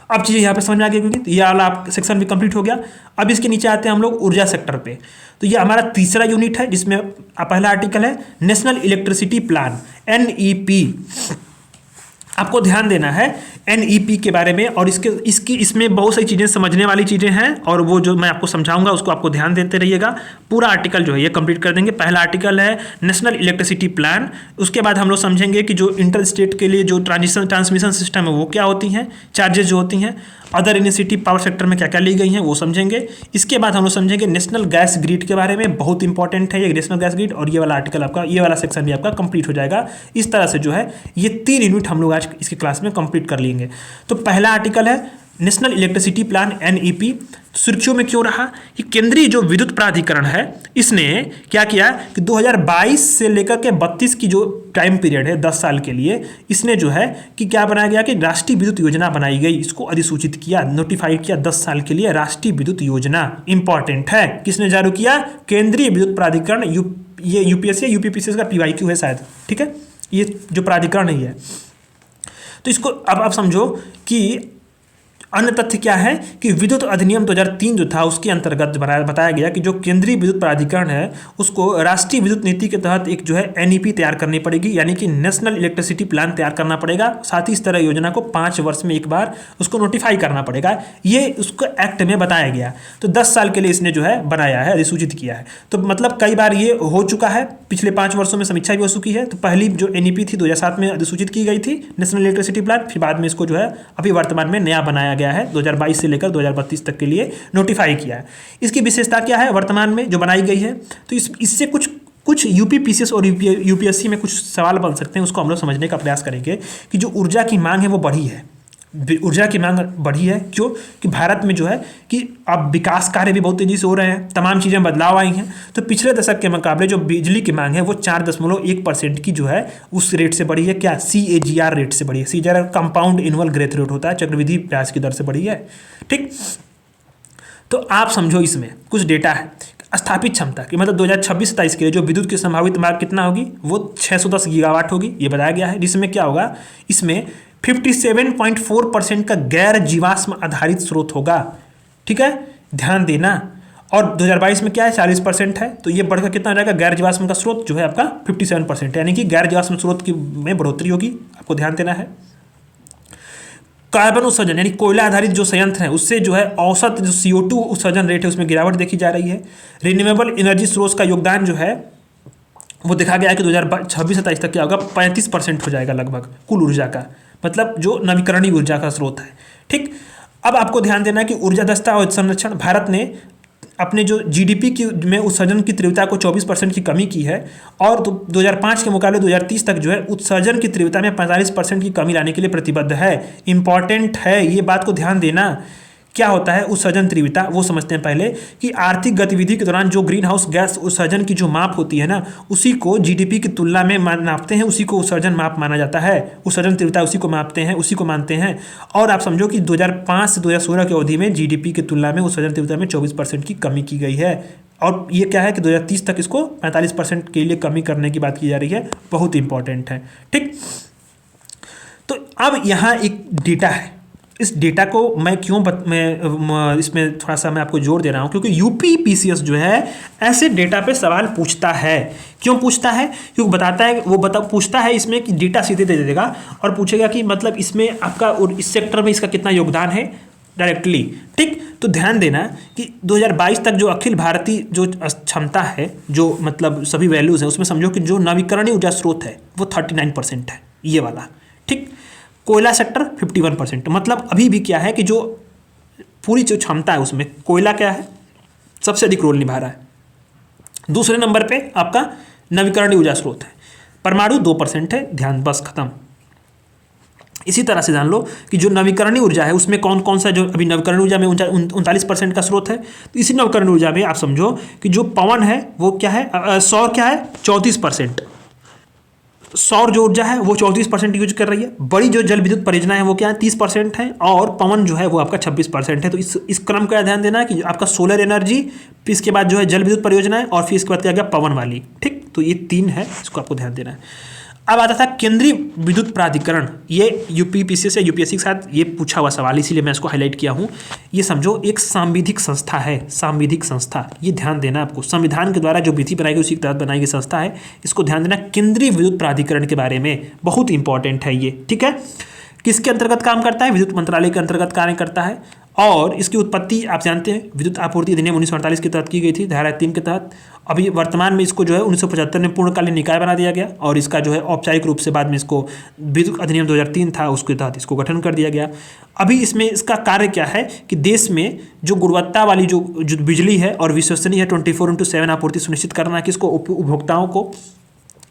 अब चीज़ें यहाँ पे समझ में आ गई, क्योंकि ये वाला सेक्शन भी कंप्लीट हो गया। अब इसके नीचे आते हैं हम लोग ऊर्जा सेक्टर पे। तो ये हमारा तीसरा यूनिट है जिसमें पहला आर्टिकल है नेशनल इलेक्ट्रिसिटी प्लान NEP। आपको ध्यान देना है एनईपी के बारे में, और इसमें बहुत सारी चीज़ें समझने वाली चीज़ें हैं, और वो जो मैं आपको समझाऊंगा उसको आपको ध्यान देते रहिएगा। पूरा आर्टिकल जो है ये कंप्लीट कर देंगे। पहला आर्टिकल है नेशनल इलेक्ट्रिसिटी प्लान, उसके बाद हम लोग समझेंगे कि जो इंटर स्टेट के लिए जो ट्रांसमिशन सिस्टम है वो क्या होती हैं, चार्जेज जो होती हैं, अदर इनिशिएटिव पावर सेक्टर में क्या क्या ली गई हैं वो समझेंगे। इसके बाद हम लोग समझेंगे नेशनल गैस ग्रिड के बारे में, बहुत इंपॉर्टेंट है ये नेशनल गैस ग्रिड, और ये वाला आर्टिकल आपका, ये वाला सेक्शन भी आपका कंप्लीट हो जाएगा। इस तरह से जो है ये 3 यूनिट हम लोग आज इसकी क्लास में कंप्लीट कर लेंगे। तो पहला आर्टिकल है नेशनल इलेक्ट्रिसिटी प्लान एनईपी। सुर्खियों में क्यों रहा कि केंद्रीय जो विद्युत प्राधिकरण है इसने क्या किया कि 2022 से लेकर के 32 की जो टाइम पीरियड है 10 साल के लिए, इसने जो है कि क्या बनाया गया कि राष्ट्रीय विद्युत योजना बनाई गई, इसको अधिसूचित किया, नोटिफाई किया 10 साल के लिए राष्ट्रीय विद्युत योजना। इंपॉर्टेंट है, किसने जारी किया? केंद्रीय विद्युत प्राधिकरण। ये यूपीएससी यूपीपीसीएस का पीवाईक्यू है शायद, ठीक है, ये जो प्राधिकरण है ये। तो इसको अब आप समझो कि अन्य तथ्य क्या है कि विद्युत अधिनियम 2003 जो था उसके अंतर्गत बताया गया कि जो केंद्रीय विद्युत प्राधिकरण है उसको राष्ट्रीय विद्युत नीति के तहत एक जो है एनईपी तैयार करनी पड़ेगी, यानी कि नेशनल इलेक्ट्रिसिटी प्लान तैयार करना पड़ेगा। साथ ही इस तरह योजना को 5 वर्ष में एक बार उसको नोटिफाई करना पड़ेगा, ये उसको एक्ट में बताया गया। तो 10 साल के लिए इसने जो है बनाया है, अधिसूचित किया है। तो मतलब कई बार ये हो चुका है, पिछले 5 वर्षों में समीक्षा भी हो चुकी है। तो पहली जो एनईपी थी 2007 में अधिसूचित की गई थी नेशनल इलेक्ट्रिसिटी प्लान, फिर बाद में इसको जो है अभी वर्तमान में नया बनाया गया है, 2022 से लेकर 2032 तक के लिए नोटिफाई किया है। इसकी विशेषता क्या है वर्तमान में जो बनाई गई है? तो इससे कुछ यूपीपीसीएस और यूपीएससी में कुछ सवाल बन सकते हैं, उसको हम लोग समझने का प्रयास करेंगे कि जो ऊर्जा की मांग है वो बढ़ी है। ऊर्जा की मांग बढ़ी है क्यों? कि भारत में जो है कि अब विकास कार्य भी बहुत तेजी से हो रहे हैं, तमाम चीज़ें बदलाव आई हैं। तो पिछले दशक के मुकाबले जो बिजली की मांग है वो 4.1% की जो है उस रेट से बढ़ी है। क्या? CAGR रेट से बढ़ी है। CAGR compound annual growth rate होता है, चक्रवृद्धि ब्याज की दर से बढ़ी है। ठीक, तो आप समझो इसमें कुछ डेटा है। स्थापित क्षमता की मतलब 2026-27 के लिए जो विद्युत की संभावित मांग कितना होगी? वो 610 गीगावाट होगी, ये बताया गया है। जिसमें क्या होगा? इसमें 57.4% का गैर जीवाश्म आधारित स्रोत होगा। ठीक है, ध्यान देना। और 2022 में क्या है? 40% है। तो ये बढ़कर कितना हो जाएगा? गैर जीवाश्म का स्रोत जो है आपका 57% है, यानी कि गैर जीवाश्म स्रोत की में बढ़ोतरी होगी, आपको ध्यान देना है। कार्बन उत्सर्जन यानी कोयला आधारित जो संयंत्र है उससे जो है औसत जो CO2 उत्सर्जन रेट है उसमें गिरावट देखी जा रही है। रिन्यूएबल एनर्जी सोर्स का योगदान जो है वो देखा गया है कि 2026-27 तक क्या होगा? 35% हो जाएगा लगभग कुल ऊर्जा का, मतलब जो नवीकरणीय ऊर्जा का स्रोत है। ठीक, अब आपको ध्यान देना है कि ऊर्जा दक्षता और संरक्षण, भारत ने अपने जो GDP की में उत्सर्जन की तीव्रता को 24% की कमी की है, और 2005 के मुकाबले 2030 तक जो है उत्सर्जन की तीव्रता में 45% की कमी लाने के लिए प्रतिबद्ध है। इंपॉर्टेंट है, ये बात को ध्यान देना। क्या होता है उत्सर्जन तीव्रता? वो समझते हैं पहले कि आर्थिक गतिविधि के दौरान जो ग्रीन हाउस गैस उत्सर्जन की जो माप होती है ना, उसी को GDP की तुलना में नापते हैं, उसी को उत्सर्जन माप माना जाता है। उत्सर्जन तीव्रता उसी को मापते हैं, उसी को मानते हैं। और आप समझो कि 2005 से 2016 की अवधि में GDP की तुलना में उत्सर्जन तीव्रता में 24% की कमी की गई है। और ये क्या है कि 2030 तक इसको 45% के लिए कमी करने की बात की जा रही है। बहुत इंपॉर्टेंट है। ठीक, तो अब यहाँ एक डेटा है। इस डेटा को मैं क्यों मैं इसमें थोड़ा सा मैं आपको जोर दे रहा हूँ, क्योंकि यूपीपीसीएस जो है ऐसे डेटा पे सवाल पूछता है। क्यों पूछता है? क्योंकि बताता है वो पूछता है इसमें कि डेटा सीधे दे देगा और पूछेगा कि मतलब इसमें आपका और इस सेक्टर में इसका कितना योगदान है डायरेक्टली। ठीक, तो ध्यान देना कि 2022 तक जो अखिल भारतीय जो क्षमता है, जो मतलब सभी वैल्यूज़ हैं, उसमें समझो कि जो नवीकरणीय ऊर्जा स्रोत है वो 39% है, ये वाला। ठीक, कोयला सेक्टर 51%, मतलब अभी भी क्या है कि जो पूरी जो क्षमता है उसमें कोयला क्या है? सबसे अधिक रोल निभा रहा है। दूसरे नंबर पे आपका नवीकरणीय ऊर्जा स्रोत है। परमाणु 2% है, ध्यान, बस खत्म। इसी तरह से जान लो कि जो नवीकरणीय ऊर्जा है उसमें कौन कौन सा, जो अभी नवीकरणीय ऊर्जा में 39% का स्रोत है। तो इसी नवीकरणीय ऊर्जा में आप समझो कि जो पवन है वो क्या है, सौर क्या है, 34%। सौर जो ऊर्जा है वो 34% यूज कर रही है। बड़ी जो जल विद्युत परियोजना है वो क्या है, 30% है, और पवन जो है वो आपका 26% है। तो इस क्रम का ध्यान देना है कि आपका सोलर एनर्जी, फिर इसके बाद जो है जल विद्युत परियोजना है, और फिर इसके बाद क्या गया पवन वाली। ठीक, तो ये 3 है, इसको आपको ध्यान देना है। अब आता था केंद्रीय विद्युत प्राधिकरण। ये यूपीपीसी से यूपीएससी के साथ ये पूछा हुआ सवाल, इसीलिए मैं इसको हाईलाइट किया हूँ। ये समझो एक सांविधिक संस्था है, सांविधिक संस्था, ये ध्यान देना आपको। संविधान के द्वारा जो विधि बनाई गई उसी के तहत बनाई गई संस्था है, इसको ध्यान देना। केंद्रीय विद्युत प्राधिकरण के बारे में बहुत इंपॉर्टेंट है ये, ठीक है। किसके अंतर्गत काम करता है? विद्युत मंत्रालय के अंतर्गत कार्य करता है। और इसकी उत्पत्ति आप जानते हैं, विद्युत आपूर्ति अधिनियम 1948 के तहत की गई थी, धारा 3 के तहत। अभी वर्तमान में इसको जो है 1975 में पूर्णकालीन निकाय बना दिया गया, और इसका जो है औपचारिक रूप से बाद में इसको विद्युत अधिनियम 2003 था, उसके तहत इसको गठन कर दिया गया। अभी इसमें इसका कार्य क्या है कि देश में जो गुणवत्ता वाली जो बिजली है और विश्वसनीय है 24/7 आपूर्ति सुनिश्चित करना है किसको? उपभोक्ताओं को।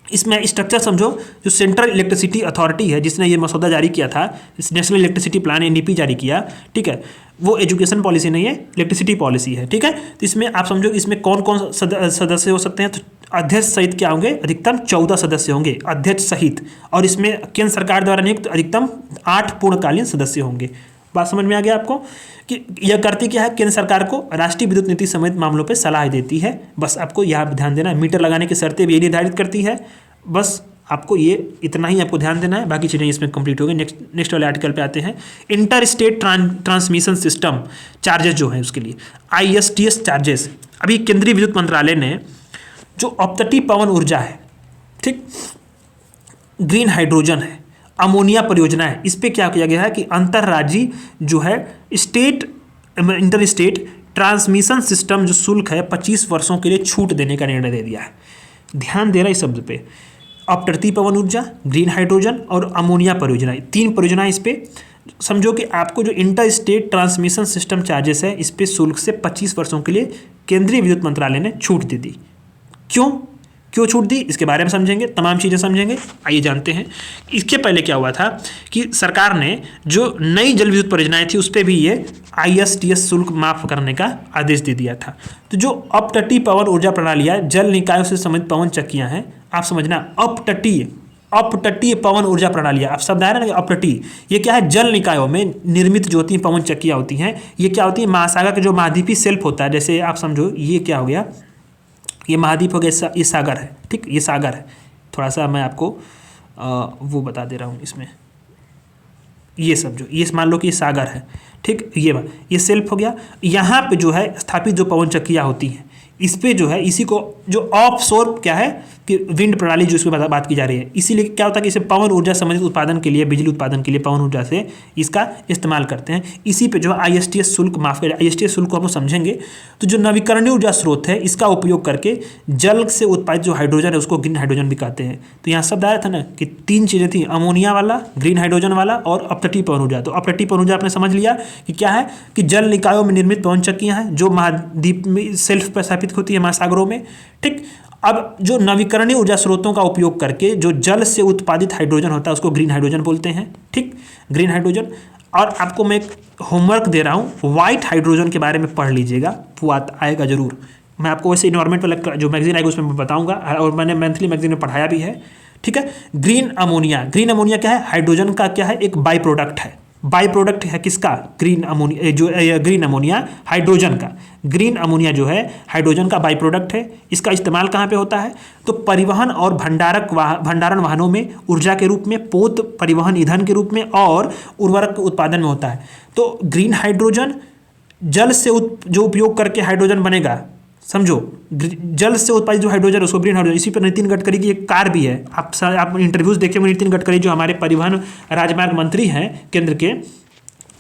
इसमें स्ट्रक्चर समझो, जो सेंट्रल इलेक्ट्रिसिटी अथॉरिटी है जिसने ये मसौदा जारी किया था, नेशनल इलेक्ट्रिसिटी प्लान एनईपी जारी किया, ठीक है, वो एजुकेशन पॉलिसी नहीं है, इलेक्ट्रिसिटी पॉलिसी है, ठीक है। तो इसमें आप समझो इसमें कौन कौन सदस्य हो सकते हैं? तो अध्यक्ष सहित क्या होंगे? अधिकतम 14 सदस्य होंगे, अध्यक्ष सहित। और इसमें केंद्र सरकार द्वारा नियुक्त अधिकतम 8 पूर्णकालीन सदस्य होंगे। बात समझ में आ गया आपको कि यह करती क्या है? केंद्र सरकार को राष्ट्रीय विद्युत नीति समेत मामलों पर सलाह देती है। बस आपको यहाँ ध्यान देना है। मीटर लगाने की शर्तें भी ये निर्धारित करती है। बस आपको ये इतना ही आपको ध्यान देना है, बाकी चीज़ें इसमें कंप्लीट हो गई। नेक्स्ट वाले आर्टिकल पे आते हैं। Inter state transmission system charges जो हैं उसके लिए ISTS चार्जेस। अभी केंद्रीय विद्युत मंत्रालय ने जो अपतटीय पवन ऊर्जा है, ठीक, ग्रीन हाइड्रोजन है, अमोनिया परियोजना है, इस पर क्या किया गया है कि अंतर्राज्यीय जो है इंटर स्टेट ट्रांसमिशन सिस्टम जो शुल्क है 25 वर्षों के लिए छूट देने का निर्णय दे दिया है। ध्यान देना इस शब्द पे, अपतटीय पवन ऊर्जा, ग्रीन हाइड्रोजन और अमोनिया परियोजना, 3 परियोजनाएं। इस पे समझो कि आपको जो inter state transmission system charges है, इस पे शुल्क से 25 वर्षों के लिए केंद्रीय विद्युत मंत्रालय ने छूट दे दी। क्यों छूट दी, इसके बारे में समझेंगे, तमाम चीज़ें समझेंगे। आइए जानते हैं। इसके पहले क्या हुआ था कि सरकार ने जो नई जल विद्युत परियोजनाएं थी उस पर भी ये ISTS शुल्क माफ करने का आदेश दे दिया था। तो जो अपतटीय पवन ऊर्जा प्रणालियाँ जल निकायों से संबंधित पवन चक्कियाँ हैं, आप समझना, अपतटीय पवन ऊर्जा प्रणालियाँ, आप शब्द आया ना अपतटीय, ये क्या है? जल निकायों में निर्मित जो होती पवन चक्कियाँ होती हैं, ये क्या होती है? महासागर के जो महाद्वीपीय शेल्फ होता है, जैसे आप समझो ये क्या हो गया, ये महाद्वीप हो गया, ये सागर है, ठीक, ये सागर है। थोड़ा सा मैं आपको वो बता दे रहा हूँ इसमें, ये सब जो ये मान लो कि ये सागर है, ठीक, ये शेल्फ हो गया। यहाँ पे जो है स्थापित जो पवन चक्कियाँ होती हैं, इस पे जो है इसी को जो ऑफशोर क्या है कि विंड प्रणाली जो इसमें बात की जा रही है, इसीलिए क्या होता है कि इसे पवन ऊर्जा संबंधित उत्पादन के लिए, बिजली उत्पादन के लिए पवन ऊर्जा से इसका इस्तेमाल करते हैं। इसी पे जो है ISTS शुल्क माफ कर, ISTS शुल्क को हम लोग समझेंगे। तो जो नवीकरणीय ऊर्जा स्रोत है, इसका उपयोग करके जल से उत्पादित जो हाइड्रोजन है उसको ग्रीन हाइड्रोजन भी कहते हैं। तो यहाँ शब्द आया था ना कि 3 चीज़ें थी, अमोनिया वाला, ग्रीन हाइड्रोजन वाला और अपतटीय पवन ऊर्जा। तो अपतटीय पवन ऊर्जा आपने समझ लिया कि क्या है कि जल निकायों में निर्मित पवन चक्कियाँ हैं जो महाद्वीप में सेल्फ पर स्थापित होती है, महासागरों में, ठीक। अब जो नवीकरणीय ऊर्जा स्रोतों का उपयोग करके जो जल से उत्पादित हाइड्रोजन होता है उसको ग्रीन हाइड्रोजन बोलते हैं, ठीक, ग्रीन हाइड्रोजन। और आपको मैं एक होमवर्क दे रहा हूँ, व्हाइट हाइड्रोजन के बारे में पढ़ लीजिएगा, वो आएगा जरूर। मैं आपको वैसे इन्वायरमेंट वाला जो मैगजीन आएगा उसमें बताऊँगा, और मैंने मंथली मैगजीन में पढ़ाया भी है, ठीक है। ग्रीन अमोनिया क्या है? हाइड्रोजन का क्या है? एक बाई प्रोडक्ट है। बाई प्रोडक्ट है किसका? ग्रीन अमोनिया हाइड्रोजन का। ग्रीन अमोनिया जो है हाइड्रोजन का बाई प्रोडक्ट है। इसका इस्तेमाल कहाँ पे होता है? तो परिवहन और भंडारण वाहनों में ऊर्जा के रूप में, पोत परिवहन ईंधन के रूप में और उर्वरक के उत्पादन में होता है। तो ग्रीन हाइड्रोजन जल से जो उपयोग करके हाइड्रोजन बनेगा, समझो, जल से उत्पादित जो हाइड्रोजन उसको ग्रीन हाइड्रोजन। इसी पर नितिन गडकरी की एक कार भी है, आप इंटरव्यूज देखे होंगे, नितिन गडकरी जो हमारे परिवहन राजमार्ग मंत्री हैं केंद्र के,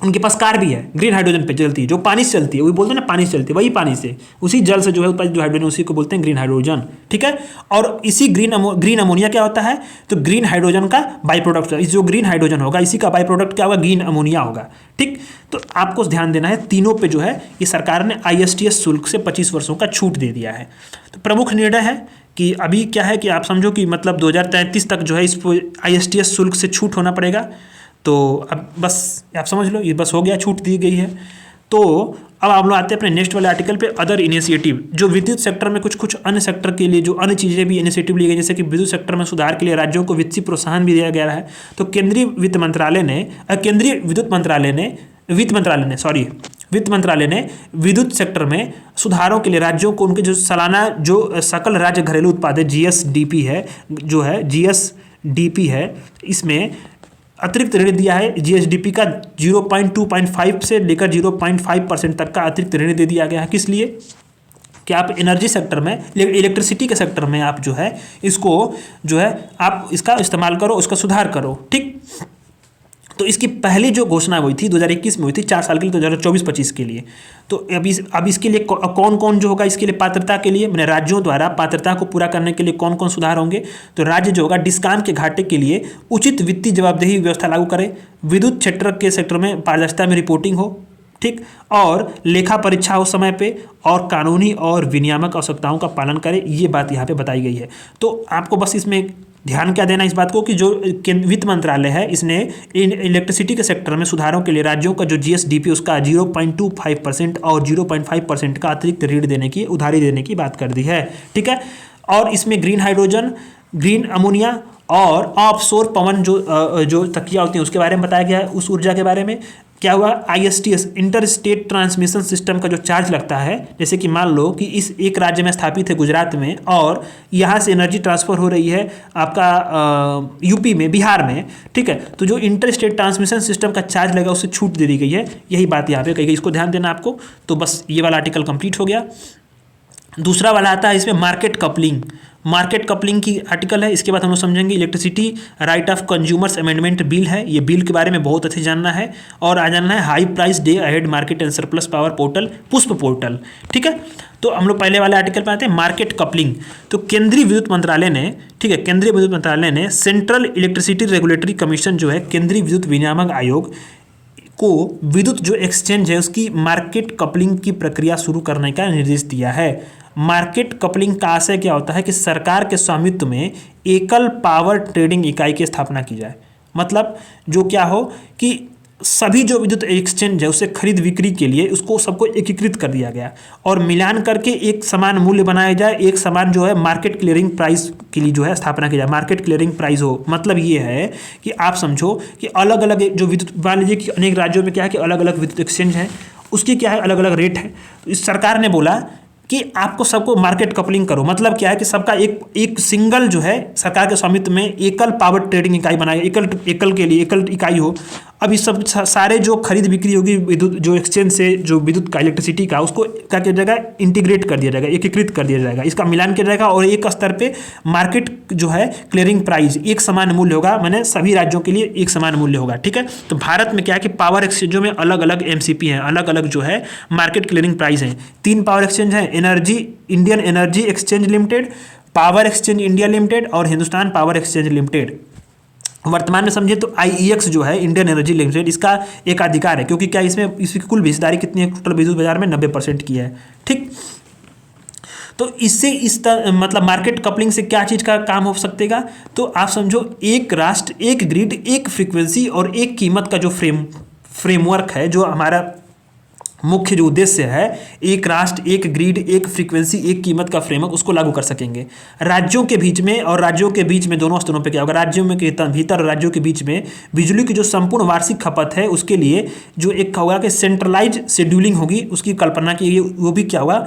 उनके पास कार भी है ग्रीन हाइड्रोजन पे चलती है, जो पानी से चलती है, वही बोलते हैं ना पानी से चलती है, वही पानी से, उसी जल से जो है उत्पादित जो हाइड्रोजन उसी को बोलते हैं ग्रीन हाइड्रोजन, ठीक है। और इसी ग्रीन अमोनिया क्या होता है? तो ग्रीन हाइड्रोजन का बाई प्रोडक्ट, इस जो ग्रीन हाइड्रोजन होगा इसी का बाई प्रोडक्ट क्या होगा? ग्रीन अमोनिया होगा, ठीक। तो आपको ध्यान देना है, तीनों पे जो है ये सरकार ने ISTS शुल्क से 25 वर्षों का छूट दे दिया है। तो प्रमुख निर्णय है कि अभी क्या है कि आप समझो कि मतलब 2033 तक जो है इस ISTS शुल्क से छूट होना पड़ेगा। तो अब बस आप समझ लो, ये बस हो गया, छूट दी गई है। तो अब आप लोग आते हैं अपने नेक्स्ट वाले आर्टिकल पे, अदर इनिशिएटिव। जो विद्युत सेक्टर में कुछ अन्य सेक्टर के लिए जो अन्य चीज़ें भी इनिशिएटिव ली गई, जैसे कि विद्युत सेक्टर में सुधार के लिए राज्यों को वित्तीय प्रोत्साहन भी दिया गया है। तो केंद्रीय वित्त मंत्रालय ने विद्युत सेक्टर में सुधारों के लिए राज्यों को उनके जो सालाना जो सकल राज्य घरेलू उत्पाद GSDP है, जो है डीपी है, इसमें अतिरिक्त ऋण दिया है जीएसडीपी का 0.2.5 से लेकर 0.5% तक का अतिरिक्त ऋण दे दिया गया है। किस लिए? कि आप एनर्जी सेक्टर में, इलेक्ट्रिसिटी के सेक्टर में आप जो है इसको जो है आप इसका इस्तेमाल करो, उसका सुधार करो। ठीक, तो इसकी पहली जो घोषणा हुई थी 2021 में हुई थी, 4 साल के लिए, 2024-25 के लिए। तो अब इसके लिए कौन कौन जो होगा, इसके लिए पात्रता के लिए मैंने राज्यों द्वारा पात्रता को पूरा करने के लिए कौन कौन सुधार होंगे, तो राज्य जो होगा डिस्काम के घाटे के लिए उचित वित्तीय जवाबदेही व्यवस्था लागू करे, विद्युत क्षेत्र के सेक्टर में पारदर्शिता में रिपोर्टिंग हो, ठीक, और लेखा परीक्षा हो समय पे, और कानूनी और विनियामक आवश्यकताओं का पालन करे। ये बात यहाँ पे बताई गई है। तो आपको बस इसमें ध्यान क्या देना इस बात को कि जो वित्त मंत्रालय है इसने इलेक्ट्रिसिटी के सेक्टर में सुधारों के लिए राज्यों का जो जीएसडीपी उसका 0.25% और 0.5% का अतिरिक्त ऋण देने की, उधारी देने की बात कर दी है। ठीक है, और इसमें ग्रीन हाइड्रोजन, ग्रीन अमोनिया और ऑफशोर पवन जो तकिया होती हैं उसके बारे में बताया गया है। उस ऊर्जा के बारे में क्या हुआ, ISTS inter state transmission system का जो चार्ज लगता है, जैसे कि मान लो कि इस एक राज्य में स्थापित है गुजरात में, और यहाँ से एनर्जी ट्रांसफर हो रही है आपका यूपी में, बिहार में, ठीक है, तो जो इंटर स्टेट ट्रांसमिशन सिस्टम का चार्ज लगेगा उससे छूट दे दी गई है। यही बात यहाँ पे कही गई, इसको ध्यान देना आपको। तो बस ये वाला आर्टिकल कंप्लीट हो गया। दूसरा वाला आता है इसमें मार्केट कपलिंग। मार्केट कपलिंग की आर्टिकल है, इसके बाद हम लोग समझेंगे electricity right of consumers amendment bill है। ये बिल के बारे में बहुत अच्छे जानना है, और आ जानना है high price day ahead market and surplus power portal, पुष्प पोर्टल। ठीक है, तो हम लोग पहले वाले आर्टिकल पे आते हैं, मार्केट कपलिंग। तो केंद्रीय विद्युत मंत्रालय ने, ठीक है, केंद्रीय विद्युत मंत्रालय ने सेंट्रल इलेक्ट्रिसिटी रेगुलेटरी कमीशन जो है, केंद्रीय विद्युत विनियामक आयोग को विद्युत जो एक्सचेंज है उसकी मार्केट कपलिंग की प्रक्रिया शुरू करने का निर्देश दिया है। मार्केट कपलिंग का आशय क्या होता है कि सरकार के स्वामित्व में एकल पावर ट्रेडिंग इकाई की स्थापना की जाए। मतलब जो क्या हो कि सभी जो विद्युत एक्सचेंज है उसे खरीद बिक्री के लिए उसको सबको एकीकृत कर दिया गया, और मिलान करके एक समान मूल्य बनाया जाए, एक समान जो है मार्केट क्लियरिंग प्राइस के लिए जो है स्थापना की जाए, मार्केट क्लियरिंग प्राइस हो। मतलब ये है कि आप समझो कि अलग अलग जो विद्युत, मान लीजिए कि अनेक राज्यों में क्या है कि अलग अलग विद्युत एक्सचेंज है, उसकी क्या है अलग अलग रेट है। तो इस सरकार ने बोला कि आपको सबको मार्केट कपलिंग करो। मतलब क्या है कि सबका एक सिंगल जो है सरकार के स्वामित्व में एकल पावर ट्रेडिंग इकाई बनाए, एकल के लिए एकल इकाई हो। अब इस सब सारे जो खरीद बिक्री होगी विद्युत जो एक्सचेंज से जो विद्युत का, इलेक्ट्रिसिटी का, उसको क्या किया जाएगा, इंटीग्रेट कर दिया जाएगा, एकीकृत कर दिया जाएगा, इसका मिलान किया जाएगा, और एक स्तर पे मार्केट जो है क्लियरिंग प्राइस एक समान मूल्य होगा, मैंने सभी राज्यों के लिए एक समान मूल्य होगा। ठीक है, तो भारत में क्या है कि पावर एक्सचेंजों में अलग अलग MCP हैं, अलग अलग जो है मार्केट क्लियरिंग प्राइस हैं। 3 पावर एक्सचेंज हैं, Indian energy exchange limited, power exchange India limited और हिंदुस्तान पावर एक्सचेंज लिमिटेड। वर्तमान में समझे तो IEX जो है इंडियन एनर्जी लिमिटेड, इसका एक अधिकार है, क्योंकि क्या इसमें इसकी कुल हिस्सेदारी कितनी है टोटल विद्युत बाजार में, 90% की है। ठीक, तो इससे मतलब मार्केट कपलिंग से क्या चीज़ का काम हो सकेगा, तो आप समझो एक राष्ट्र, एक ग्रिड, एक फ्रीक्वेंसी और एक कीमत का जो फ्रेमवर्क है, जो हमारा मुख्य जो उद्देश्य है, एक राष्ट्र, एक ग्रिड, एक फ्रीक्वेंसी, एक कीमत का फ्रेमवर्क, उसको लागू कर सकेंगे। राज्यों के बीच में और राज्यों के बीच में दोनों स्तरों पे क्या होगा, राज्यों में के भीतर और राज्यों के बीच में बिजली की जो संपूर्ण वार्षिक खपत है उसके लिए जो एक होगा कि सेंट्रलाइज शेड्यूलिंग होगी, उसकी कल्पना की गई। वो भी क्या होगा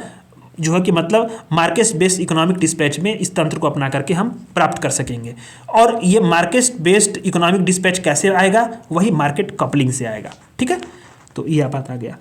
जो है कि मतलब मार्केट बेस्ड इकोनॉमिक डिस्पैच में इस तंत्र को अपना करके हम प्राप्त कर सकेंगे। और ये मार्केट बेस्ड इकोनॉमिक डिस्पैच कैसे आएगा, वही मार्केट कपलिंग से आएगा। ठीक है, तो यह बात आ गया।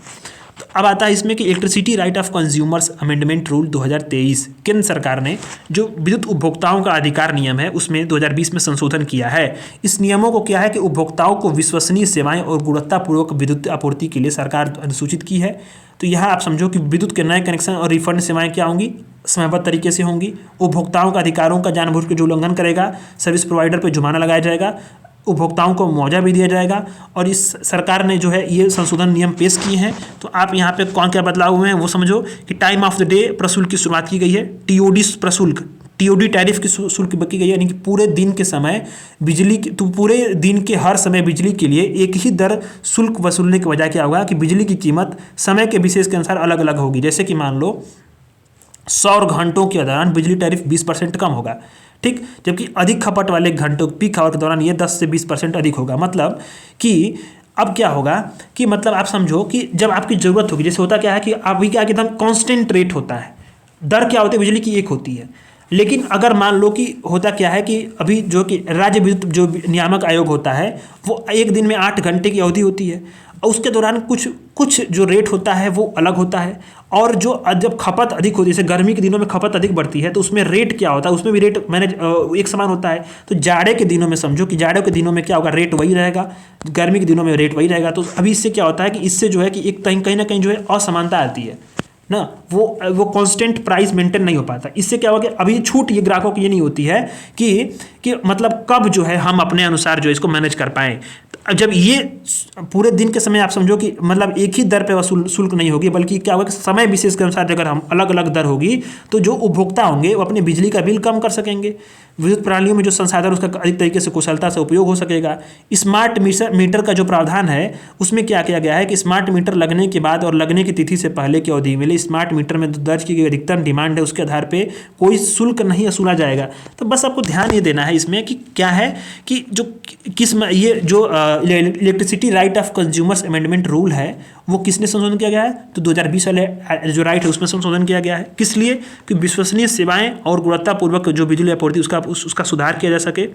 तो अब आता है इसमें कि electricity right of consumers amendment rule 2023, केंद्र सरकार ने जो विद्युत उपभोक्ताओं का अधिकार नियम है उसमें 2020 में संशोधन किया है। इस नियमों को क्या है कि उपभोक्ताओं को विश्वसनीय सेवाएं और गुणवत्तापूर्वक विद्युत आपूर्ति के लिए सरकार अनुसूचित की है। तो यहाँ आप समझो कि विद्युत के नए कनेक्शन और रिफंड सेवाएं क्या होंगी, समयबद्ध तरीके से होंगी। उपभोक्ताओं का अधिकारों का जानबूझ के जो उल्लंघन करेगा, सर्विस प्रोवाइडर पर जुर्माना लगाया जाएगा, उपभोक्ताओं को मुआवजा भी दिया जाएगा। और इस सरकार ने जो है ये संशोधन नियम पेश किए हैं। तो आप यहाँ पे कौन क्या बदलाव हुए हैं वो समझो कि टाइम ऑफ द डे प्रशुल्क की शुरुआत की गई है, TOD प्रशुल्क, TOD टैरिफ की शुल्क की गई है, यानी कि पूरे दिन के समय बिजली की, तो पूरे दिन के हर समय बिजली के लिए एक ही दर शुल्क वसूलने के बजाय क्या होगा कि बिजली की कीमत समय के विशेष के अनुसार अलग अलग होगी। जैसे कि मान लो 100 घंटों के दौरान बिजली टैरिफ 20% कम होगा, ठीक, जबकि अधिक खपत वाले घंटों, पीक आवर के दौरान ये 10 से 20% अधिक होगा। मतलब कि अब क्या होगा कि मतलब आप समझो कि जब आपकी ज़रूरत होगी, जैसे होता क्या है कि अभी क्या एकदम कांस्टेंट रेट होता है, दर क्या होती है बिजली की एक होती है। लेकिन अगर मान लो कि होता क्या है कि अभी जो कि राज्य विद्युत जो नियामक आयोग होता है वो एक दिन में 8 घंटे की अवधि होती है और उसके दौरान कुछ कुछ जो रेट होता है वो अलग होता है। और जो जब खपत अधिक होती है, जैसे गर्मी के दिनों में खपत अधिक बढ़ती है तो उसमें रेट क्या होता है, उसमें भी रेट मैंने एक समान होता है। तो जाड़े के दिनों में समझो कि जाड़े के दिनों में क्या होगा, रेट वही रहेगा, गर्मी के दिनों में रेट वही रहेगा। तो अभी इससे क्या होता है कि इससे जो है कि एक कहीं ना कहीं जो है असमानता आती है ना, वो कांस्टेंट प्राइस मेंटेन नहीं हो पाता। इससे क्या होगा कि अभी छूट ये ग्राहकों की ये नहीं होती है कि मतलब कब जो है हम अपने अनुसार जो इसको मैनेज कर पाएँ। जब ये पूरे दिन के समय आप समझो कि मतलब एक ही दर पे वसूल शुल्क नहीं होगी, बल्कि क्या होगा कि समय विशेष के अनुसार अगर हम अलग अलग दर होगी तो जो उपभोक्ता होंगे वो अपने बिजली का बिल कम कर सकेंगे। विद्युत प्रणालियों में जो संसाधन उसका अधिक तरीके से कुशलता से उपयोग हो सकेगा। स्मार्ट मीटर का जो प्रावधान है उसमें क्या किया गया है कि स्मार्ट मीटर लगने के बाद और लगने की तिथि से पहले की अवधि में स्मार्ट मीटर में दर्ज की गई अधिकतम डिमांड है उसके आधार पर कोई शुल्क नहीं वसूला जाएगा। तो बस आपको ध्यान ये देना है इसमें कि क्या है कि जो ये जो electricity right of consumers amendment rule है वो किसने संशोधन किया गया है, तो 2020 वाले जो राइट है उसमें संशोधन किया गया है। किस लिए, कि विश्वसनीय सेवाएं और गुणवत्तापूर्वक जो बिजली आपूर्ति उसका सुधार किया जा सके।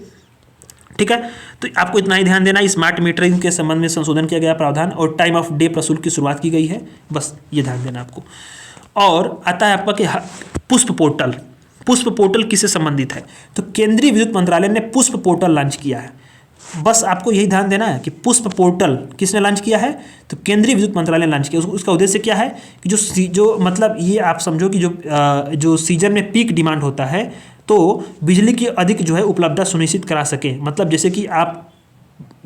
ठीक है, तो आपको इतना ही ध्यान देना है। स्मार्ट मीटरिंग के संबंध में संशोधन किया गया प्रावधान और टाइम ऑफ डे प्रशुल्क की शुरुआत की गई है, बस ये ध्यान देना आपको। और आता है आपका कि पुष्प पोर्टल। पुष्प पोर्टल किससे संबंधित है, तो केंद्रीय विद्युत मंत्रालय ने पुष्प पोर्टल लॉन्च किया है। बस आपको यही ध्यान देना है कि पुष्प पोर्टल किसने लॉन्च किया है, तो केंद्रीय विद्युत मंत्रालय ने लॉन्च किया। उसका उद्देश्य क्या है कि जो मतलब ये आप समझो कि जो सीजन में पीक डिमांड होता है तो बिजली की अधिक जो है उपलब्धता सुनिश्चित करा सके। मतलब जैसे कि आप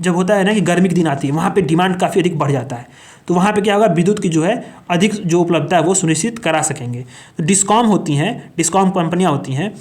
जब होता है ना कि गर्मी के दिन आती है वहाँ पे डिमांड काफ़ी अधिक बढ़ जाता है, तो वहाँ पे क्या होगा, विद्युत की जो है अधिक जो उपलब्धता है वो सुनिश्चित करा सकेंगे। तो डिस्कॉम होती हैं, डिस्कॉम कंपनियाँ होती हैं,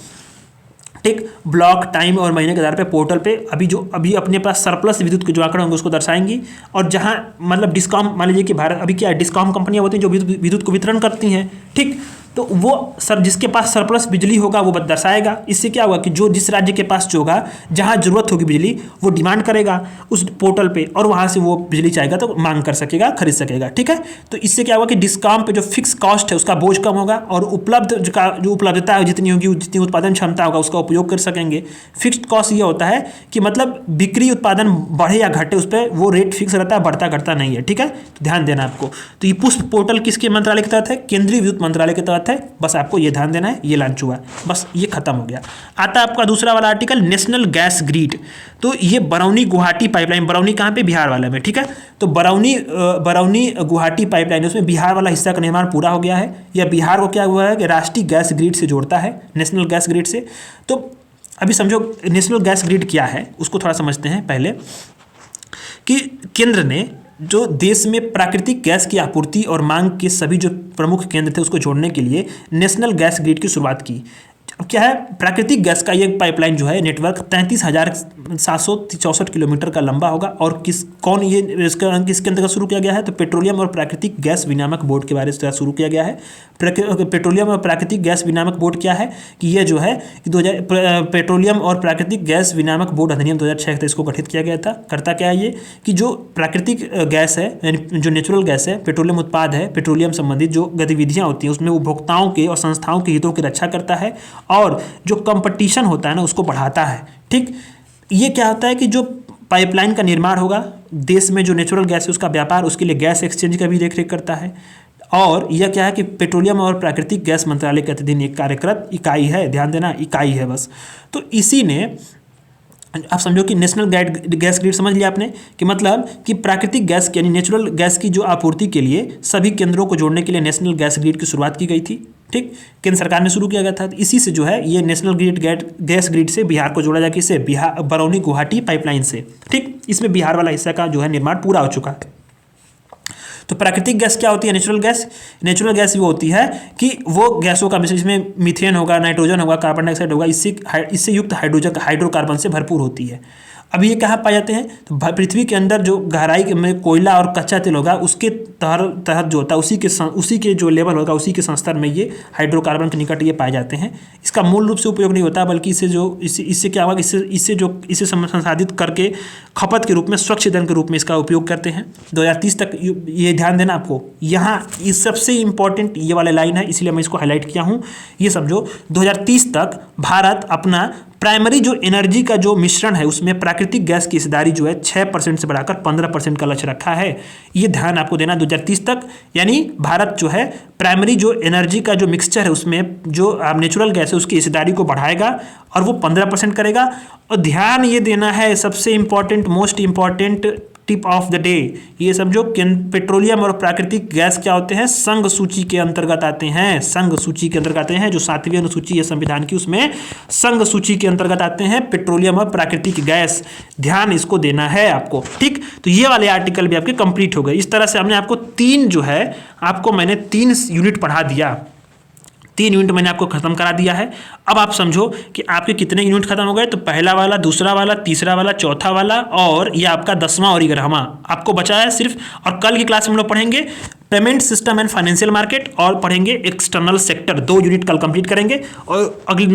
ठीक, ब्लॉक, टाइम और महीने के आधार पे पोर्टल पे अभी अपने पास सरप्लस विद्युत के जो आंकड़े होंगे उसको दर्शाएंगी। और जहाँ मतलब डिस्कॉम, मान लीजिए कि भारत अभी क्या है, डिस्कॉम कंपनियाँ होती हैं जो विद्युत को वितरण करती हैं, ठीक, तो वो जिसके पास सरप्लस बिजली होगा वो दर्शाएगा। इससे क्या होगा कि जो जिस राज्य के पास जो होगा, जहाँ जरूरत होगी बिजली वो डिमांड करेगा उस पोर्टल पे और वहाँ से वो बिजली चाहेगा तो मांग कर सकेगा, खरीद सकेगा। ठीक है, तो इससे क्या होगा कि डिस्कॉम पे जो फिक्स कॉस्ट है उसका बोझ कम होगा और जो उपलब्धता है जितनी होगी, जितनी उत्पादन क्षमता होगा उसका उपयोग कर सकेंगे। फिक्स्ड कॉस्ट ये होता है कि मतलब बिक्री उत्पादन बढ़े या घटे उस पर वो रेट फिक्स रहता है, बढ़ता घटता नहीं है। ठीक है, तो ध्यान देना आपको। तो ये पुष्प पोर्टल किसके मंत्रालय के तहत है, केंद्रीय विद्युत मंत्रालय के तहत है। बस आपको ये ध्यान देना है, ये लॉन्च हुआ, बस ये खत्म हो गया। आता है आपका दूसरा वाला आर्टिकल, नेशनल गैस ग्रिड। तो ये बरौनी गुवाहाटी पाइपलाइन, बरौनी कहाँ पे, बिहार वाले में। ठीक है, तो बरौनी गुवाहाटी पाइपलाइन उसमें बिहार वाला हिस्सा का निर्माण पूरा हो गया है। यह बिहार को क्या हुआ है कि राष्ट्रीय गैस ग्रिड से जोड़ता है, नेशनल गैस ग्रिड से। तो अभी समझो नेशनल गैस ग्रिड क्या है उसको थोड़ा समझते हैं पहले, कि केंद्र ने जो देश में प्राकृतिक गैस की आपूर्ति और मांग के सभी जो प्रमुख केंद्र थे उसको जोड़ने के लिए नेशनल गैस ग्रिड की शुरुआत की। अब क्या है, प्राकृतिक गैस का ये पाइपलाइन जो है नेटवर्क 33,764 किलोमीटर का लंबा होगा। और किसके अंतर्गत शुरू किया गया है, तो पेट्रोलियम और प्राकृतिक गैस विनियामक बोर्ड के बारे में शुरू किया गया है। पेट्रोलियम और प्राकृतिक गैस विनियामक बोर्ड क्या है कि ये जो है कि पेट्रोलियम और प्राकृतिक गैस विनियामक बोर्ड अधिनियम 2006 इसको गठित किया गया था। करता क्या है ये कि जो प्राकृतिक गैस है यानी जो नेचुरल गैस है, पेट्रोलियम उत्पाद है, पेट्रोलियम संबंधित जो गतिविधियाँ होती हैं उसमें उपभोक्ताओं के और संस्थाओं के हितों की रक्षा करता है और जो कंपटीशन होता है ना उसको बढ़ाता है। ठीक, ये क्या होता है कि जो पाइपलाइन का निर्माण होगा देश में, जो नेचुरल गैस है उसका व्यापार, उसके लिए गैस एक्सचेंज का भी देखरेख करता है। और यह क्या है कि पेट्रोलियम और प्राकृतिक गैस मंत्रालय के अधीन एक कार्यरत इकाई है, ध्यान देना, इकाई है बस। तो इसी ने आप समझो कि नेशनल गैस ग्रिड समझ लिया आपने कि मतलब कि प्राकृतिक गैस यानी नेचुरल गैस की जो आपूर्ति के लिए सभी केंद्रों को जोड़ने के लिए नेशनल गैस ग्रिड की शुरुआत की गई थी। ठीक, केंद्र सरकार ने शुरू किया गया था। इसी से जो है ये नेशनल गैस ग्रिड से बिहार को जोड़ा जाए, किससे, बिहार बरौनी गुवाहाटी पाइपलाइन से। ठीक, इसमें बिहार वाला हिस्सा का जो है निर्माण पूरा हो चुका है। तो प्राकृतिक गैस क्या होती है, नेचुरल गैस। नेचुरल गैस वो होती है कि वो गैसों का मिश्रण, इसमें मीथेन होगा, नाइट्रोजन होगा, कार्बन डाइऑक्साइड होगा, इससे युक्त हाइड्रोकार्बन से भरपूर होती है। अभी ये कहाँ पाए जाते हैं? तो पृथ्वी के अंदर जो गहराई में कोयला और कच्चा तेल होगा उसके तहत जो होता है उसी के जो लेवल होगा उसी के संस्तर में ये हाइड्रोकार्बन के निकट ये पाए जाते हैं। इसका मूल रूप से उपयोग नहीं होता, बल्कि इससे क्या होगा, इसे संसाधित करके खपत के रूप में, स्वच्छ ईंधन के रूप में इसका उपयोग करते हैं। 2030 तक ये ध्यान देना आपको, यहाँ इस सबसे इंपॉर्टेंट ये वाला लाइन है, इसलिए मैं इसको हाईलाइट किया हूँ। ये समझो 2030 तक भारत अपना प्राइमरी जो एनर्जी का जो मिश्रण है उसमें प्राकृतिक गैस की हिस्सेदारी जो है 6% से बढ़ाकर 15% का लक्ष्य रखा है। ये ध्यान आपको देना 2030 तक, यानी भारत जो है प्राइमरी जो एनर्जी का जो मिक्सचर है उसमें जो नेचुरल गैस है उसकी हिस्सेदारी को बढ़ाएगा और वो 15% करेगा। और ध्यान ये देना है, सबसे important, most important tip of the day, ये समझो पेट्रोलियम और प्राकृतिक गैस क्या होते हैं, संघ सूची के अंतर्गत आते हैं। संघ सूची के अंतर्गत आते हैं, जो 7वीं अनुसूची है संविधान की उसमें संघ सूची के अंतर्गत आते हैं पेट्रोलियम और प्राकृतिक गैस। ध्यान इसको देना है आपको, ठीक। तो ये वाले आर्टिकल भी आपके कंप्लीट हो गए। इस तरह से हमने आपको मैंने 3 यूनिट पढ़ा दिया, 3 यूनिट मैंने आपको खत्म करा दिया है। अब आप समझो कि आपके कितने यूनिट खत्म हो गए, तो पहला वाला, दूसरा वाला, तीसरा वाला, चौथा वाला और ये आपका 10वां और 11वां आपको बचा है सिर्फ। और कल की क्लास में हम लोग पढ़ेंगे payment system and financial market और पढ़ेंगे एक्सटर्नल सेक्टर। 2 यूनिट कल कंप्लीट करेंगे और अगले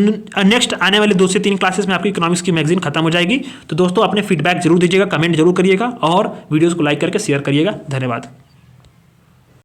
नेक्स्ट आने वाले 2 से 3 क्लासेस में आपकी इकोनॉमिक्स की मैगजीन खत्म हो जाएगी। तो दोस्तों अपने फीडबैक जरूर दीजिएगा, कमेंट जरूर करिएगा और वीडियोज़ को लाइक करके शेयर करिएगा। धन्यवाद।